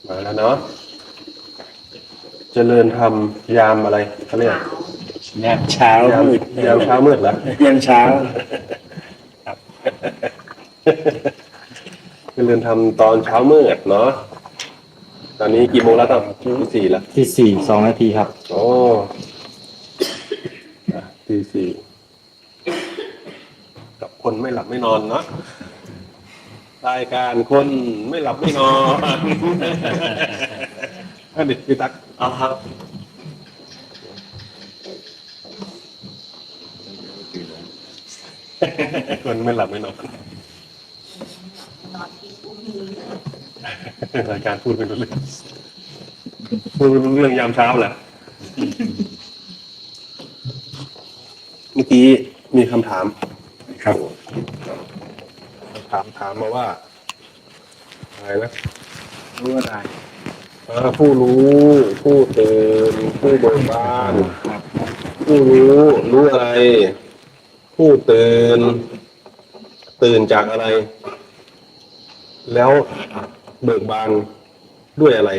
มาแล้วเนาะเจริญธรรมยามอะไรเขาเรียกยามเช้ายมืดยามเช้ามืดเหรอยามเช้าเจริญธรรมตอนเช้ามืดเนาะตอนนี้กี่โมงแล้วครับตี 4แล้วที่4 2 นาทีครับโอ้ตี 4กับคนไม่หลับไม่นอนเนาะรายการคนไม่หลับไม่นอนอันนี้พี่ตั๊กเอาครับคนไม่หลับไม่นอนรายการพูดเป็นเรื่องพูดเป็นเรื่องยามเช้าแหละเมื่อกี้มีคำถามครับถามมาว่าอะไรนะรู้อะไรผู้รู้ผู้ตื่นผู้เบิกบานผู้รู้อะไรผู้ตื่นจากอะไรแล้วเบิกบานด้วยอะไร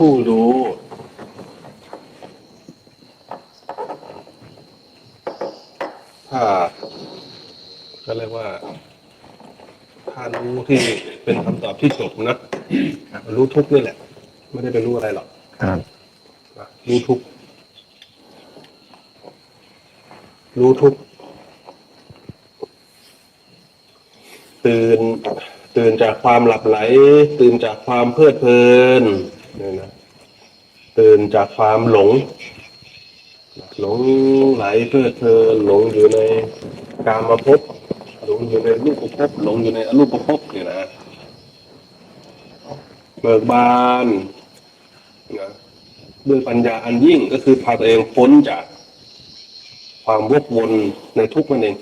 ผู้รู้ถ้าก็เรียกว่าถ้ารู้ที่เป็นคำตอบที่จบนะรู้ทุกนี่แหละไม่ได้ไปรู้อะไรหรอกรู้ทุกตื่นจากความหลับไหลตื่นจากความเพลิดเพลินเนี่ยนะตื่นจากความหลงไหลเพลิดเพลินหลงอยู่ในกามภพหลงอยู่ในรูปภพหลงอยู่ในอรูปภพเนี่ยนะเบิกบานนะด้วยปัญญาอันยิ่งก็คือพาตัวเองพ้นจากความวกวนในทุกข์นั่นเอง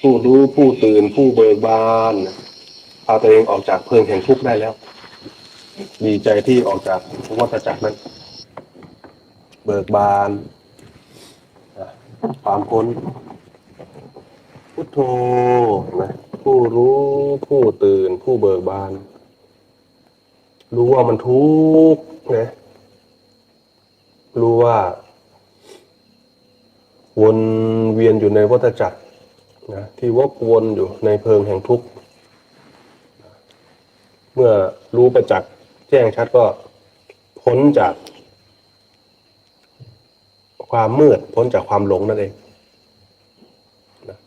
ผู้รู้ผู้ตื่นผู้เบิกบานพาตัวเองออกจากเพลิงแห่งทุกข์ได้แล้วดีใจที่ออกจากวัฏจักรนั้นเบิกบานความพ้นพุทโธนะผู้รู้ผู้ตื่นผู้เบิกบานรู้ว่ามันทุกข์นะรู้ว่าวนเวียนอยู่ในวัฏจักรนะที่วกวนอยู่ในเพลิงแห่งทุกข์เมื่อรู้ประจักษ์แจ้งชัดก็พ้นจากความมืดพ้นจากความหลงนั่นเองนะ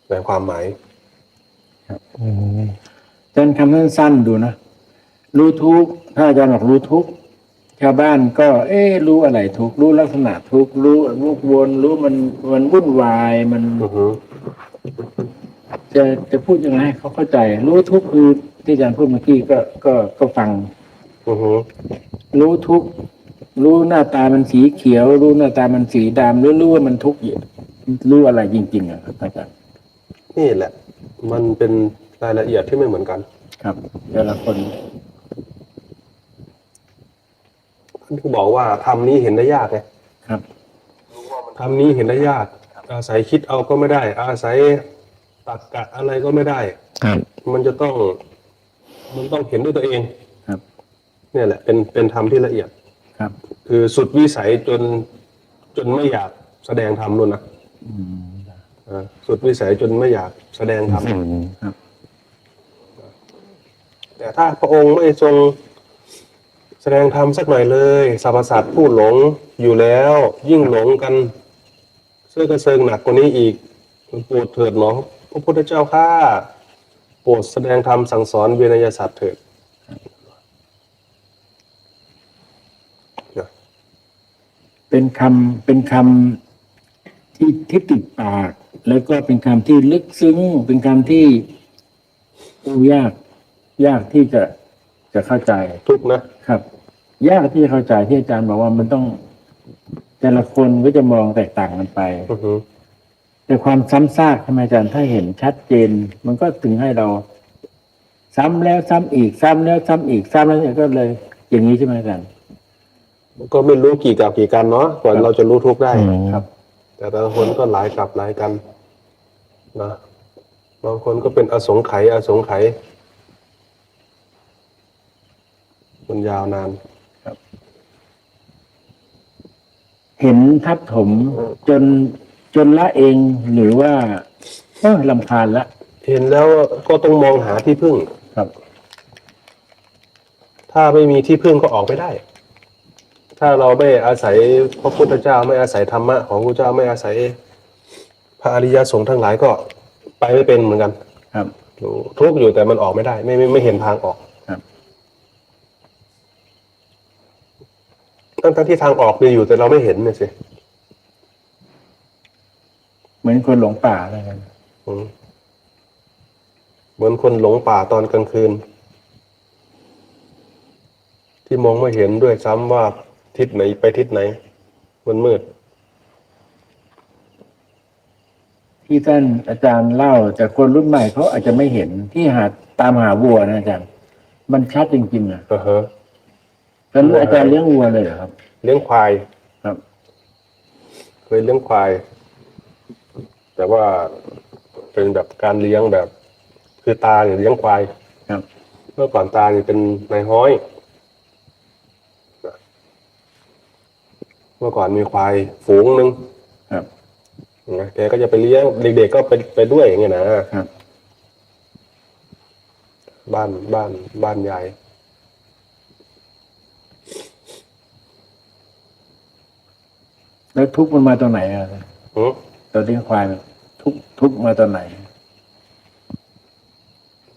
ในความหมายครับอาจารย์คำสั้นๆดูนะรู้ทุกถ้าอาจารย์บอกรู้ทุกชาวบ้านก็รู้อะไรทุกรู้ลักษณะทุกรู้วกวนรู้มันวุ่นวายมันจะพูดยังไงให้เขาเข้าใจรู้ทุกคือที่อาจารย์พูดเมื่อกี้ก็ฟังรู้ทุกรู้หน้าตามันสีเขียวรู้หน้าตามันสีดำรู้ว่ามันทุกข์รู้อะไรจริงๆครับอาจารย์นี่แหละมันเป็นรายละเอียดที่ไม่เหมือนกันครับแต่ละคนท่านบอกว่าธรรมนี้เห็นได้ยากไงครับธรรมนี้เห็นได้ยากอาศัยคิดเอาก็ไม่ได้อาศัยตรรกะอะไรก็ไม่ได้ครับมันต้องเห็นด้วยตัวเองครับเนี่ยแหละเป็นธรรมที่ละเอียดครับคือสุดวิสัยจนไม่อยากแสดงธรรมนู่นนะสุดวิสัยจนไม่อยากแสดงธรรมครับแต่ถ้าพระองค์ไม่ทรงแสดงธรรมสักหน่อยเลยสรรพสัตว์ผู้หลงอยู่แล้วยิ่งหลงกันเสื้อกระเซิงหนักกว่านี้อีกโปรดเถิดหนอพระพุทธเจ้าข้าโปรดแสดงธรรมสั่งสอนเวนยสัตว์เถิดเป็นคำที่ติดปากแล้วก็เป็นคำที่ลึกซึ้งเป็นคำที่ยากที่จะเข้าใจทุกนะครับยากที่จะเข้าใจที่อาจารย์บอกว่ามันต้องแต่ละคนก็จะมองแตกต่างกันไป แต่ความซ้ำซากทำไมอาจารย์ถ้าเห็นชัดเจน มันก็ถึงให้เรา ซ้ำแล้วซ้ำอีกซ้ำแล้วซ้ำอีกซ้ำแล้วก็เลย อย่างนี้ใช่ไหมอาจารย์ ก็ไม่รู้กี่กับกี่กันเนาะกว่าเราจะรู้ทุกข์ได้ ครับ แต่ละคนก็หลายกับหลายกันนะบางคนก็เป็นอสงไขยมันยาวนาน เห็นทับถมจนละเองหรือว่าลำคาญละ เห็นแล้วก็ต้องมองหาที่พึ่ง ครับ ถ้าไม่มีที่พึ่งก็ออกไม่ได้ ถ้าเราไม่อาศัยพระพุทธเจ้าไม่อาศัยธรรมะของพระเจ้าไม่อาศัยพระอริยสงฆ์ทั้งหลายก็ไปไม่เป็นเหมือนกัน ครับ ทุกข์อยู่แต่มันออกไม่ได้ ไม่เห็นทางออก ครับ ทั้งที่ทางออกมีอยู่แต่เราไม่เห็นเนี่ยสิ เหมือนคนหลงป่าอะไรกัน เหมือนคนหลงป่าตอนกลางคืน ที่มองไม่เห็นด้วยซ้ำว่าทิศไหนไปทิศไหนมันมืด ที่ท่านอาจารย์เล่าแต่คนรุ่นใหม่เขาอาจจะไม่เห็นที่ตามหาวัวนะอาจารย์ มันชัดจริงๆนะ ฮะ แล้วอาจารย์เลี้ยงวัวเลยเหรอครับ เลี้ยงควาย ครับ เคยเลี้ยงควาย แต่ว่าเป็นแบบการเลี้ยงแบบ คือตาเนี่ยเลี้ยงควาย ครับ เมื่อก่อนตาเนี่ยเป็นนายห้อย เมื่อก่อนมีควายฝูงหนึ่ง ครับ นะแกก็จะไปเลี้ยงเด็กๆก็ไปด้วยอย่างเงี้ยนะครับ บ้านยาย แล้วทุกข์มันมาตอนไหนอ่ะ หือ ตอนเลี้ยงควายทุกข์มาตอนไหน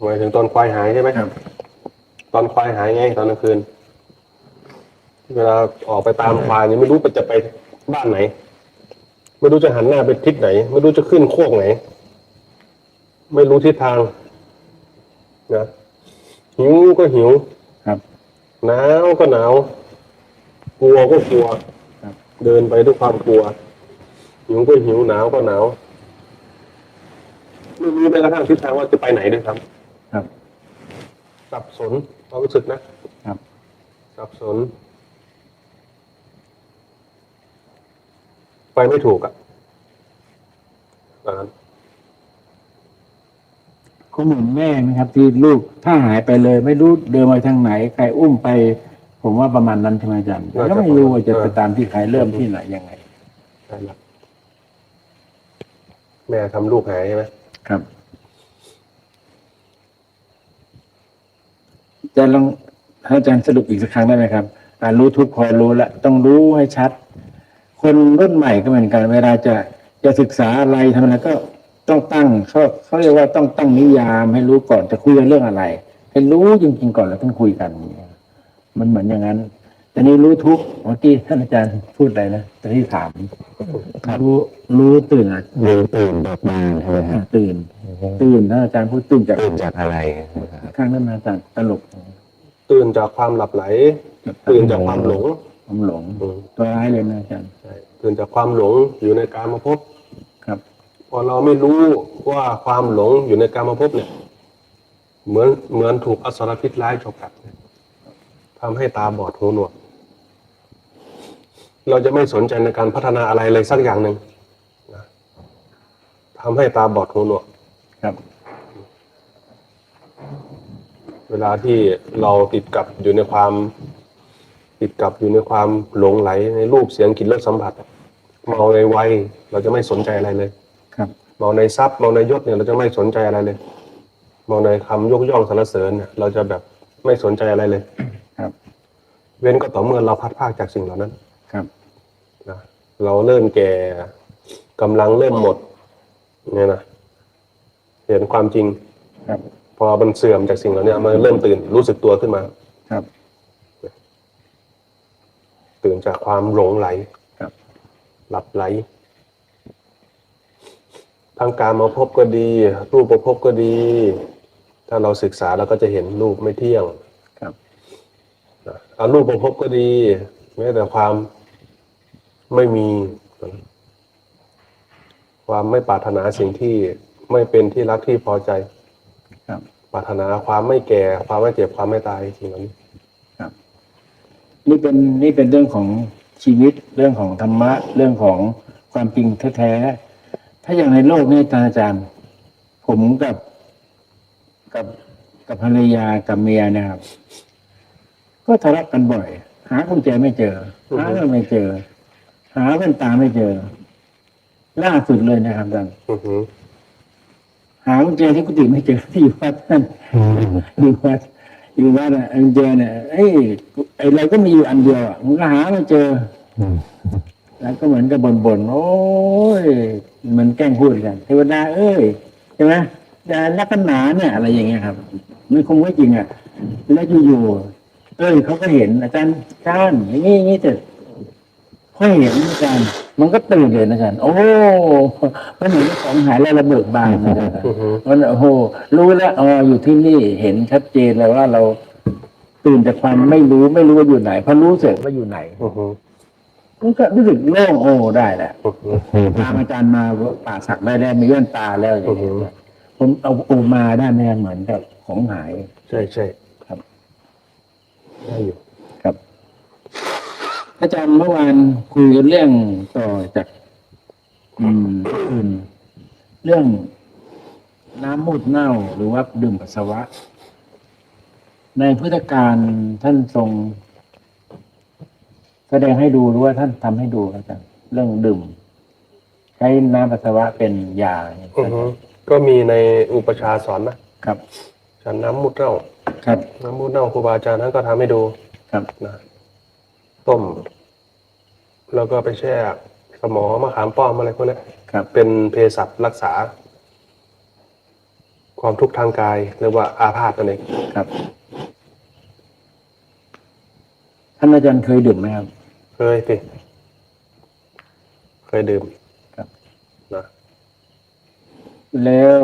หมายถึงตอนควายหายใช่ไหม ครับ ตอนควายหายไงตอนกลางคืน เวลาออกไปตามควายเนี่ยไม่รู้จะไปบ้านไหน ไม่รู้จะหันหน้าไปทิศไหน ไม่รู้จะขึ้นโคกไหน ไม่รู้ทิศทางนะหิวก็หิว ครับ หนาวก็หนาว กลัวก็กลัว ครับ เดินไปด้วยความกลัวหิวก็หิวหนาวก็หนาวไม่รู้แม้กระทั่งทิศทางว่าจะไปไหนด้วยครับ ครับ สับสนความรู้สึกนะครับ สับสน ไปไม่ถูกอ่ะตอนนั้น ก็เหมือนแม่นะครับ ที่ลูกถ้าหายไปเลย ไม่รู้เดินมาทางไหนใครอุ้มไป ผมว่าประมาณนั้นใช่ไหมอาจารย์แล้วไม่รู้ว่าจะไปตามที่ใครเริ่มที่ไหนยังไง ใช่แล้วแม่ทำลูกหายใช่ไหม ครับอาจารย์ลองให้อาจารย์สรุปอีกสักครั้งได้ไหมครับรู้ทุกข์พอรู้แล้วต้องรู้ให้ชัด คนรุ่นใหม่ก็เหมือนกันเวลาจะศึกษาอะไรทำอะไรก็ต้องตั้งเขาเรียกว่าต้องตั้งนิยามให้รู้ก่อนจะคุยกันเรื่องอะไร ให้รู้จริงๆก่อนแล้วต้องคุยกัน มันเหมือนอย่างนั้นแต่นี้รู้ทุกข์เมื่อกี้ท่านอาจารย์พูดอะไรนะตอนที่ถามรู้ตื่นอ่ะ รู้ตื่นเบิกบานใช่ไหมครับ ตื่นท่านอาจารย์พูดตื่นจาก ตื่นจากอะไรนะครับ ข้างนั้นอาจารย์ตลก ตื่นจากความหลับไหล ตื่นจากความหลง ผมหลงตัวร้ายเลยนะอาจารย์ ใช่ตื่นจากความหลงอยู่ในกามภพ ครับ พอเราไม่รู้ว่าความหลงอยู่ในกามภพเนี่ย เหมือนถูกอสรพิษร้ายฉกกัดทำให้ตาบอดหูหนวก เราจะไม่สนใจในการพัฒนาอะไรเลยสักอย่างหนึ่งนะทำให้ตาบอดหูหนวก ครับ เวลาที่เราติดกับอยู่ในความหลงไหลในรูปเสียงกลิ่นรสสัมผัสเมาในวัยเราจะไม่สนใจอะไรเลย ครับ เมาในทรัพย์เมาในยศเนี่ยเราจะไม่สนใจอะไรเลยเมาในคำยกย่องสรรเสริญเนี่ยเราจะแบบไม่สนใจอะไรเลย ครับ เว้นก็ต่อเมื่อเราพัดพรากจากสิ่งเหล่านั้น ครับ นะเราเริ่มแก่กำลังเริ่มหมดเนี่ยนะเห็นความจริง ครับ พอมันเสื่อมจากสิ่งเหล่านี้มันเริ่มตื่นรู้สึกตัวขึ้นมา ครับ ตื่นจากความหลงไหล ครับ หลับไหลทางการมาพบก็ดี รูปประพบก็ดี ถ้าเราศึกษาเราก็จะเห็นรูปไม่เที่ยง ครับ อารูปประพบก็ดีแม้แต่ความไม่มี ความไม่ปรารถนาสิ่งที่ไม่เป็นที่รักที่พอใจ ครับ ปรารถนาความไม่แก่ความไม่เจ็บความไม่ตายสิ่งเหล่านี้ ครับนี่เป็นเรื่องของชีวิตเรื่องของธรรมะเรื่องของความจริงแท้ๆถ้าอย่างในโลกนี้อาจารย์ ผมกับกับภรรยากับเมียนะครับ ก็ทะเลาะกันบ่อย หากุญแจไม่เจอ หาเงินไม่เจอ หาแว่นตาไม่เจอ ล่าสุดเลยนะครับอาจารย์ อือหือ หากุญแจที่กุฏิไม่เจอที่อยู่วัดนั่นอยู่วัดอ่ะกุญแจเนี่ยไอ้เราก็มีอยู่อันเดียวอ่ะมันก็หาไม่เจอ แล้วก็เหมือนกับบ่นๆโอ้ยมันแกล้งพูดกันเทวดาเอ้ยใช่ไหมดาลักหนาเนี่ยอะไรอย่างเงี้ยครับมันคงไม่จริงอ่ะแล้วอยู่ๆเขาก็เห็นอาจารย์อย่างนี้เสร็จพอเห็นอาจารย์มันก็ตื่นเลยนะอาจารย์โอ้มันเห็นของหายแล้วระเบิดบานนะอาจารย์ อือหือ มันโอ้โหรู้แล้วอ๋ออยู่ที่นี่เห็นชัดเจนเลยว่าเราตื่นจากความไม่รู้ว่าอยู่ไหนพอรู้เสร็จว่าอยู่ไหน อือหือ มันก็รู้สึกโล่งโอ้ได้แหละ อือหือ ตามอาจารย์มาป่าสักได้มีแว่นตาแล้วอย่างเงี้ยผมเอาโอมาได้ไหมเหมือนกับของหาย ใช่ใช่ ครับ ได้อยู่ ครับ อาจารย์เมื่อวานคุยกันเรื่องต่อจากอื่นเรื่องน้ำมูดเน่าหรือว่าดื่มปัสสาวะ ในพุทธการท่านทรง แสดงให้ดูหรือว่าท่านทำให้ดูอาจารย์เรื่องดื่ม ใช้น้ำปัสสาวะเป็นยา อือหือก็มีในอุปชฌาย์สอนนะครับ ฉันน้ำมูดเน่า ครับ น้ำมูดเน่าครูบาอาจารย์ท่านก็ทำให้ดู ครับ นะต้ม แล้วก็ไปแช่สมอมะขามป้อมอะไรพวกนี้ ครับ เป็นเภสัชรักษา ความทุกข์ทางกายเรียกว่าอาพาธนั่นเอง ครับท่านอาจารย์เคยดื่มไหมครับ เคยสิเคยดื่ม ครับ นะ แล้ว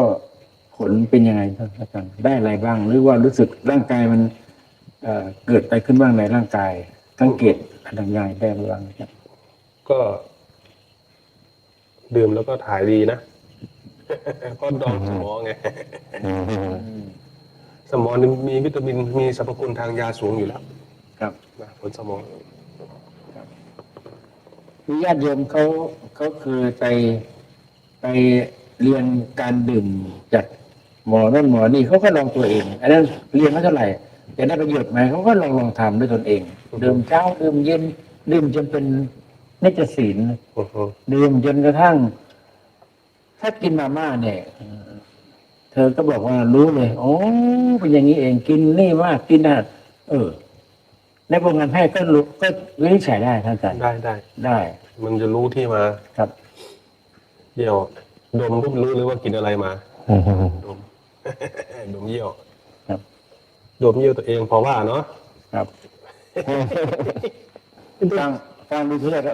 ผลเป็นยังไงท่านอาจารย์ได้อะไรบ้าง หรือว่ารู้สึกร่างกายมันเกิดอะไรขึ้นบ้างในร่างกายสังเกตอะไรอย่างไรได้บ้างครับ ก็ดื่มแล้วก็ถ่ายดีนะ เพราะดองสมอไง สมอนี่มีวิตามินมีสรรพคุณทางยาสูงอยู่แล้ว ครับ นะผลสมอ มีญาติโยมเขาเคยไปเรียนการดื่มจากหมอนั่นหมอนี่เขาก็ลองตัวเองอันนั้นเรียนไม่เท่าไหร่แต่ได้ประโยชน์ไหมเขาก็ลองทำด้วยตนเองดื่มเช้าดื่มเย็นดื่มจนเป็นนิจศีล อือฮึ ดื่มจนกระทั่ง ถ้ากินมาม่าเนี่ยเธอก็บอกว่ารู้เลยโอ้เป็นอย่างนี้เองกินนี่มากกินนะในวงการแพทย์ก็รู้ก็วินิจฉัยได้ท่านอาจารย์ ได้ มันจะรู้ที่มา ครับ เยี่ยวดมปุ๊บรู้เลยว่ากินอะไรมา ดม ดมเยี่ยว ครับ ดมเยี่ยวตัวเองเพราะว่าเนาะ ครับฟังดูทีแรกก็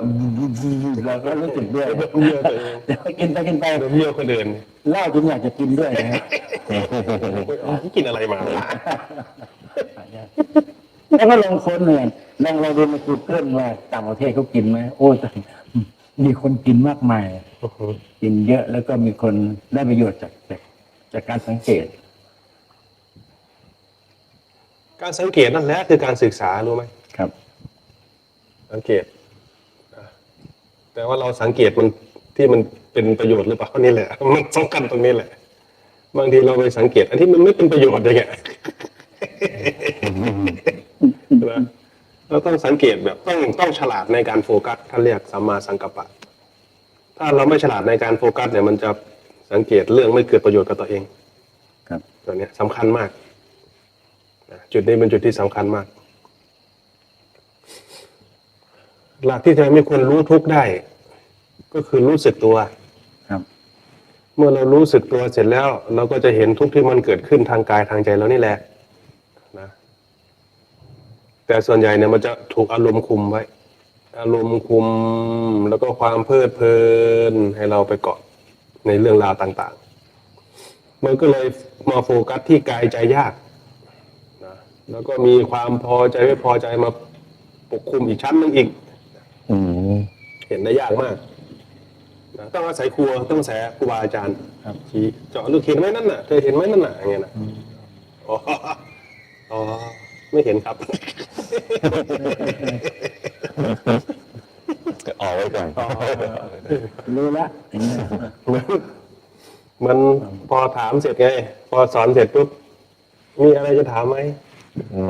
เราก็รู้สึกด้วย ดมเยี่ยวตัวเอง เดี๋ยวกินไป ดมเยี่ยวคนอื่น เหล้าจนอยากจะกินด้วยนะฮะ กินอะไรมา แล้วก็ลองค้นเนี่ยลองดูใน Google ว่าต่างประเทศเขากินไหมโอ้แต่มีคนกินมากมาย อือฮึ กินเยอะแล้วก็มีคนได้ประโยชน์จากการสังเกต การสังเกตนั่นแหละคือการศึกษารู้ไหม ครับ สังเกตแต่ว่าเราสังเกตมันที่มันเป็นประโยชน์หรือเปล่านี่แหละ มันสำคัญตรงนี้แหละ บางทีเราไปสังเกต อันที่มันไม่เป็นประโยชน์อย่างเงี้ย นะเราต้องสังเกตแบบต้องฉลาดในการโฟกัสท่านเรียกสัมมาสังกัปปะ ถ้าเราไม่ฉลาดในการโฟกัสเนี่ยมันจะสังเกตเรื่องไม่เกิดประโยชน์กับตัวเอง ครับ ตัวเนี้ยสำคัญมากนะจุดนี้เป็นจุดที่สำคัญมาก หลักที่จะทำให้คนรู้ทุกข์ได้ ก็คือรู้สึกตัว ครับ เมื่อเรารู้สึกตัวเสร็จแล้ว เราก็จะเห็นทุกข์ที่มันเกิดขึ้นทางกายทางใจเรานี่แหละนะแต่ส่วนใหญ่เนี่ยมันจะถูกอารมณ์คุมไว้ อารมณ์คุมแล้วก็ความเพลิดเพลินให้เราไปเกาะในเรื่องราวต่างๆ มันก็เลยมาโฟกัสที่กายใจยากนะแล้วก็มีความพอใจไม่พอใจมาปกคลุมอีกชั้นหนึงอีก อืม เห็นได้ยากมาก นะต้องอาศัยครูต้องอาศัยครูบาอาจารย์ ครับ ชี้เจาะลึกเห็นไหมนั่นน่ะเธอเห็นไหมนั่นน่ะอย่างเงี้ยนะอ๋ออ๋อไม่เห็นครับ ก็ออกไว้ก่อน รู้ละอย่างเงี้ย มันพอถามเสร็จไงพอสอนเสร็จปุ๊บมีอะไรจะถามไหม โอ้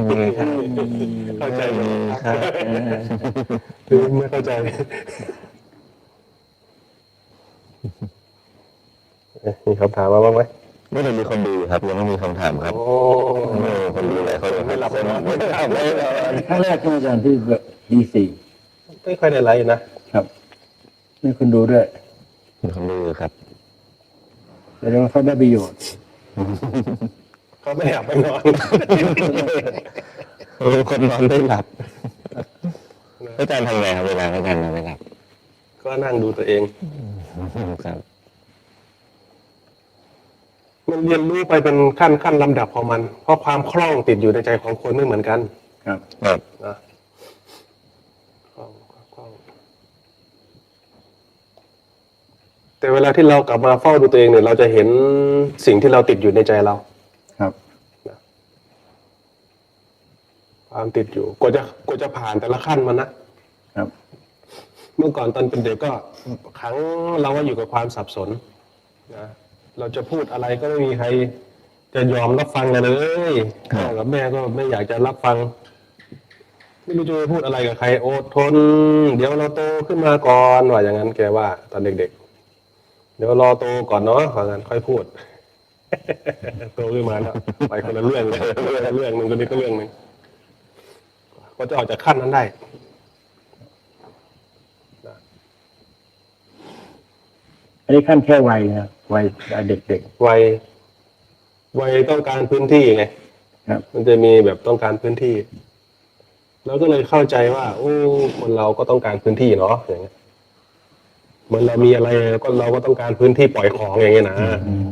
ไม่มีครับ เข้าใจไหม ครับ หรือไม่เข้าใจมีคำถามมาบ้างไหม ไม่ได้มีคนดูครับยังไม่มีคำถามครับ โอ้ ไม่มีคนดูหลายคนเลย ไม่หลับเลยนะ ไม่หลับไม่หลับ ครั้งแรกที่อาจารย์ที่D4 ไม่ค่อยได้ไลฟ์นะ ครับมีคนดูด้วย มีคนดูครับ แสดงว่าเขาได้ประโยชน์ เขาไม่หลับไม่นอน คนนอนไม่หลับอาจารย์ทำไงครับเวลาอาจารย์นอนไม่หลับ ก็นั่งดูตัวเอง ครับ มันเรียนรู้ไปเป็นขั้นลำดับของมัน เพราะความคล่องติดอยู่ในใจของคนไม่เหมือนกัน ครับ ครับ นะคล่องแต่เวลาที่เรากลับมาเฝ้าดูตัวเองเนี่ย เราจะเห็นสิ่งที่เราติดอยู่ในใจเรา ครับ ความติดอยู่กว่าจะผ่านแต่ละขั้นมันนะครับ เมื่อก่อนตอนเป็นเด็กก็ครั้งเราว่าอยู่กับความสับสนนะเราจะพูดอะไรก็ไม่มีใครจะยอมรับฟังกันเลยพ่อกับแม่ก็ไม่อยากจะรับฟัง ไม่รู้จะไปพูดอะไรกับใครอดทน เดี๋ยวเราโตขึ้นมาก่อนว่าอย่างนั้นแกว่าตอนเด็กๆเดี๋ยวรอโตก่อนเนาะว่างั้นค่อยพูด โตขึ้นมาแล้วไปคนละเรื่องเลยเรื่องหนึ่งคนนี้ก็เรื่องหนึ่งก็จะออกจากขั้นนั้นได้ อันนี้ขั้นแค่วัยนะวัยเด็ก วัยต้องการพื้นที่ไง ๆครับ มันจะมีแบบต้องการพื้นที่เราก็เลยเข้าใจว่า โอ้คนเราก็ต้องการพื้นที่เนาะอย่างเงี้ยเหมือนเรามีอะไรก็เราก็ต้องการพื้นที่ปล่อยของอย่างเงี้ยนะ อืม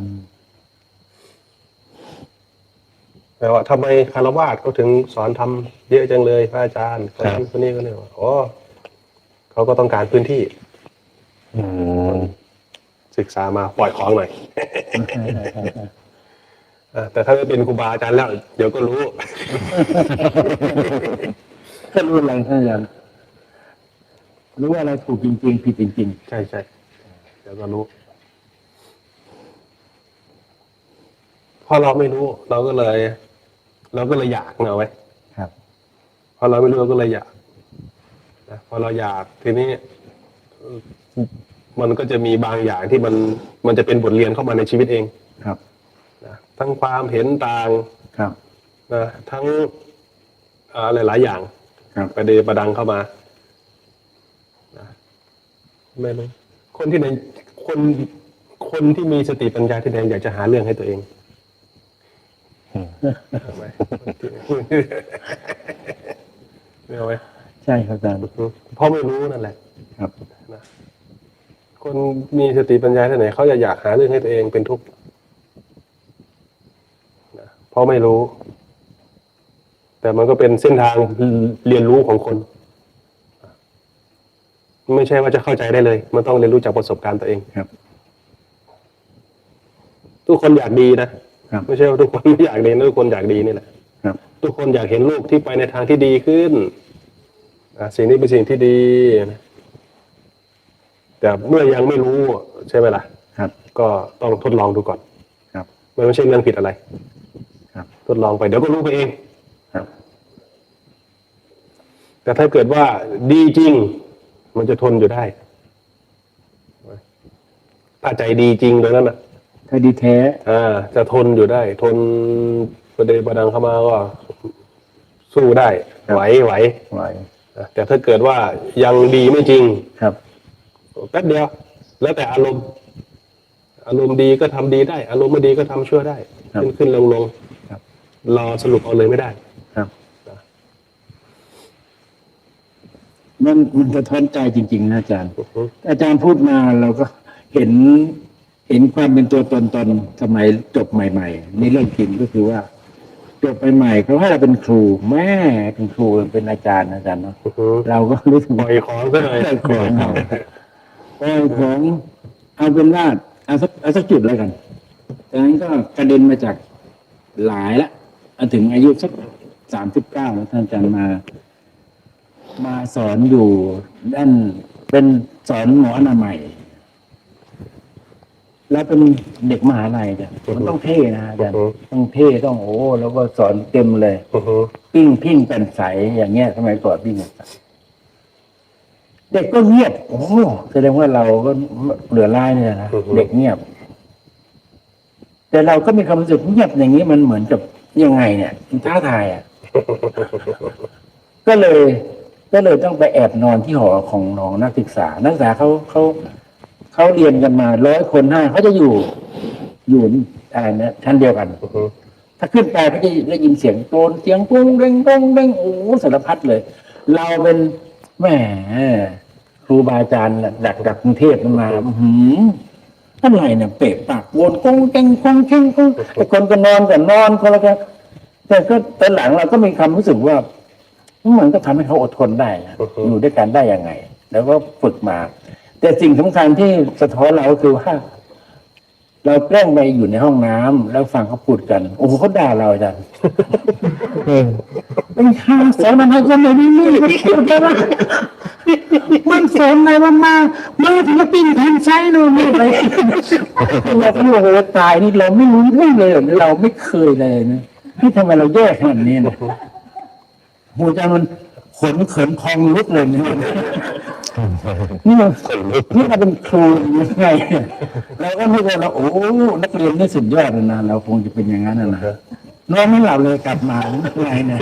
แต่ว่าทำไมคารวาสเขาถึงสอนทำเยอะจังเลยพระอาจารย์คนนั้นคนนี้ก็เนี่ยว่าอ๋อเขาก็ต้องการพื้นที่ อืม ศึกษามาปล่อยของหน่อย แต่ถ้าไม่เป็นครูบาอาจารย์แล้ว เดี๋ยวก็รู้ ถ้ารู้อะไรท่านอาจารย์รู้ว่าอะไรถูกจริงๆผิดจริง ใช่ใช่เดี๋ยวก็รู้พอเราไม่รู้ เราก็เลยอยากเอาไว้ ๆ ครับ พอเราไม่รู้เราก็เลยอยากนะพอเราอยากทีนี้มันก็จะมีบางอย่างที่มันจะเป็นบทเรียนเข้ามาในชีวิตเอง ครับ นะทั้งความเห็นต่าง ครับ นะทั้งหลายๆอย่าง ครับ ประเดประดังเข้ามานะไม่รู้คนที่ไหนคนที่มีสติปัญญาที่ไหนอยากจะหาเรื่องให้ตัวเองเอาไหมไม่เอาไหม ใช่ครับอาจารย์ เพราะไม่รู้นั่นแหละ ครับ นะคนมีสติปัญญาที่ไหนเขาจะอยากหาเรื่องให้ตัวเองเป็นทุกข์นะเพราะไม่รู้ แต่มันก็เป็นเส้นทางเรียนรู้ของคน ไม่ใช่ว่าจะเข้าใจได้เลย มันต้องเรียนรู้จากประสบการณ์ตัวเอง ครับ ทุกคนอยากดีนะครับ ไม่ใช่ว่าทุกคนไม่อยากดีนะทุกคนอยากดีนี่แหละ ครับ ทุกคนอยากเห็นลูกที่ไปในทางที่ดีขึ้นสิ่งนี้เป็นสิ่งที่ดีนะแต่เมื่อยังไม่รู้ใช่ไหมล่ะ ครับ ก็ต้องทดลองดูก่อน ครับ มันไม่ใช่เรื่องผิดอะไร ครับ ทดลองไปเดี๋ยวก็รู้ไปเอง ครับ แต่ถ้าเกิดว่าดีจริง มันจะทนอยู่ได้ถ้าใจดีจริงตรงนั้นนะ ถ้าดีแท้ จะทนอยู่ได้ ทนประเดประดังเข้ามาก็สู้ได้ ไหว ไหว แต่ถ้าเกิดว่ายังดีไม่จริง ครับ แป๊บเดียว แล้วแต่อารมณ์ อารมณ์ดีก็ทำดีได้ อารมณ์ไม่ดีก็ทำชั่วได้ ครับ ขึ้นลง ครับ รอสรุปเอาเลยไม่ได้ ครับมันสะท้อนใจจริงๆนะอาจารย์ อาจารย์พูดมาเราก็เห็นความเป็นตัวตนสมัยจบใหม่ๆนี่เรื่องจริงก็คือว่า จบใหม่ๆเขาให้เราเป็นครูแม่เป็นครูเป็นอาจารย์เนาะเราก็รู้สึก ปล่อยของซะเลย ได้ของเรา ปล่อยของเอาเป็นว่าเอาสักจุดแล้วกันจากนั้นก็กระเด็นมาจากหลายละถึงอายุสัก39แล้วท่านอาจารย์มาสอนอยู่ด้านเป็นสอนหมออนามัยแล้วเป็นเด็กมหาลัยจ้ะมันต้องเท่นะอาจารย์ต้องเท่ต้องโอ้แล้วก็สอนเต็มเลย ปิ้งพิ้งเป็นใสอย่างเงี้ยสมัยก่อนปิ้งเป็นใสเด็กก็เงียบโอ้แสดงว่าเราก็เหลือร้ายเนี่ยนะเด็กเงียบ แต่เราก็มีความรู้สึกเงียบอย่างนี้มันเหมือนกับยังไงเนี่ยมันท้าทายอ่ะ ก็เลยต้องไปแอบนอนที่หอของน้องนักศึกษาเขาเรียนกันมา100 คนให้เขาจะอยู่อะไรนะชั้นเดียวกัน ถ้าขึ้นไปเขาจะได้ยินเสียงโกนเสียงปุ้งเร่งปุ้งเร่งโอ้สารพัดเลย เราเป็นแหมครูบาอาจารย์จากกรุงเทพมาอะไรเนี่ยเปะปากวนกงเก่งกงเก่งกงไอ้คนก็นอนคนละกันแต่ก็ตอนหลังเราก็มีความรู้สึกว่ามันก็ทำให้เขาอดทนได้นะอยู่ด้วยกันได้ยังไง แล้วก็ฝึกมา แต่สิ่งสำคัญที่สะท้อนเราก็คือว่าเราแกล้งไปอยู่ในห้องน้ำแล้วฟังเขาพูดกันโอ้โหเขาด่าเราจ้ะเป็นข้าสอนมันให้คนไม่มีมันสอนอะไรมาถึงปิ้งแทนไซส์นู่นนี่อะไรเราพูดว่าตายนี่เราไม่รู้เรื่องเลยเราไม่เคยเลยนะให้ทำไมเราแย่ขนาดนี้นะหัวใจมันขนเขินพองลุกเลยเนี่ยนี่มันเป็นครูยังไงเราก็ไม่ได้เราโอ้นักเรียนนี่สุดยอดเลยนะเราคงจะเป็นอย่างนั้นนะนอนไม่หลับเลยกลับมาไงเนี่ย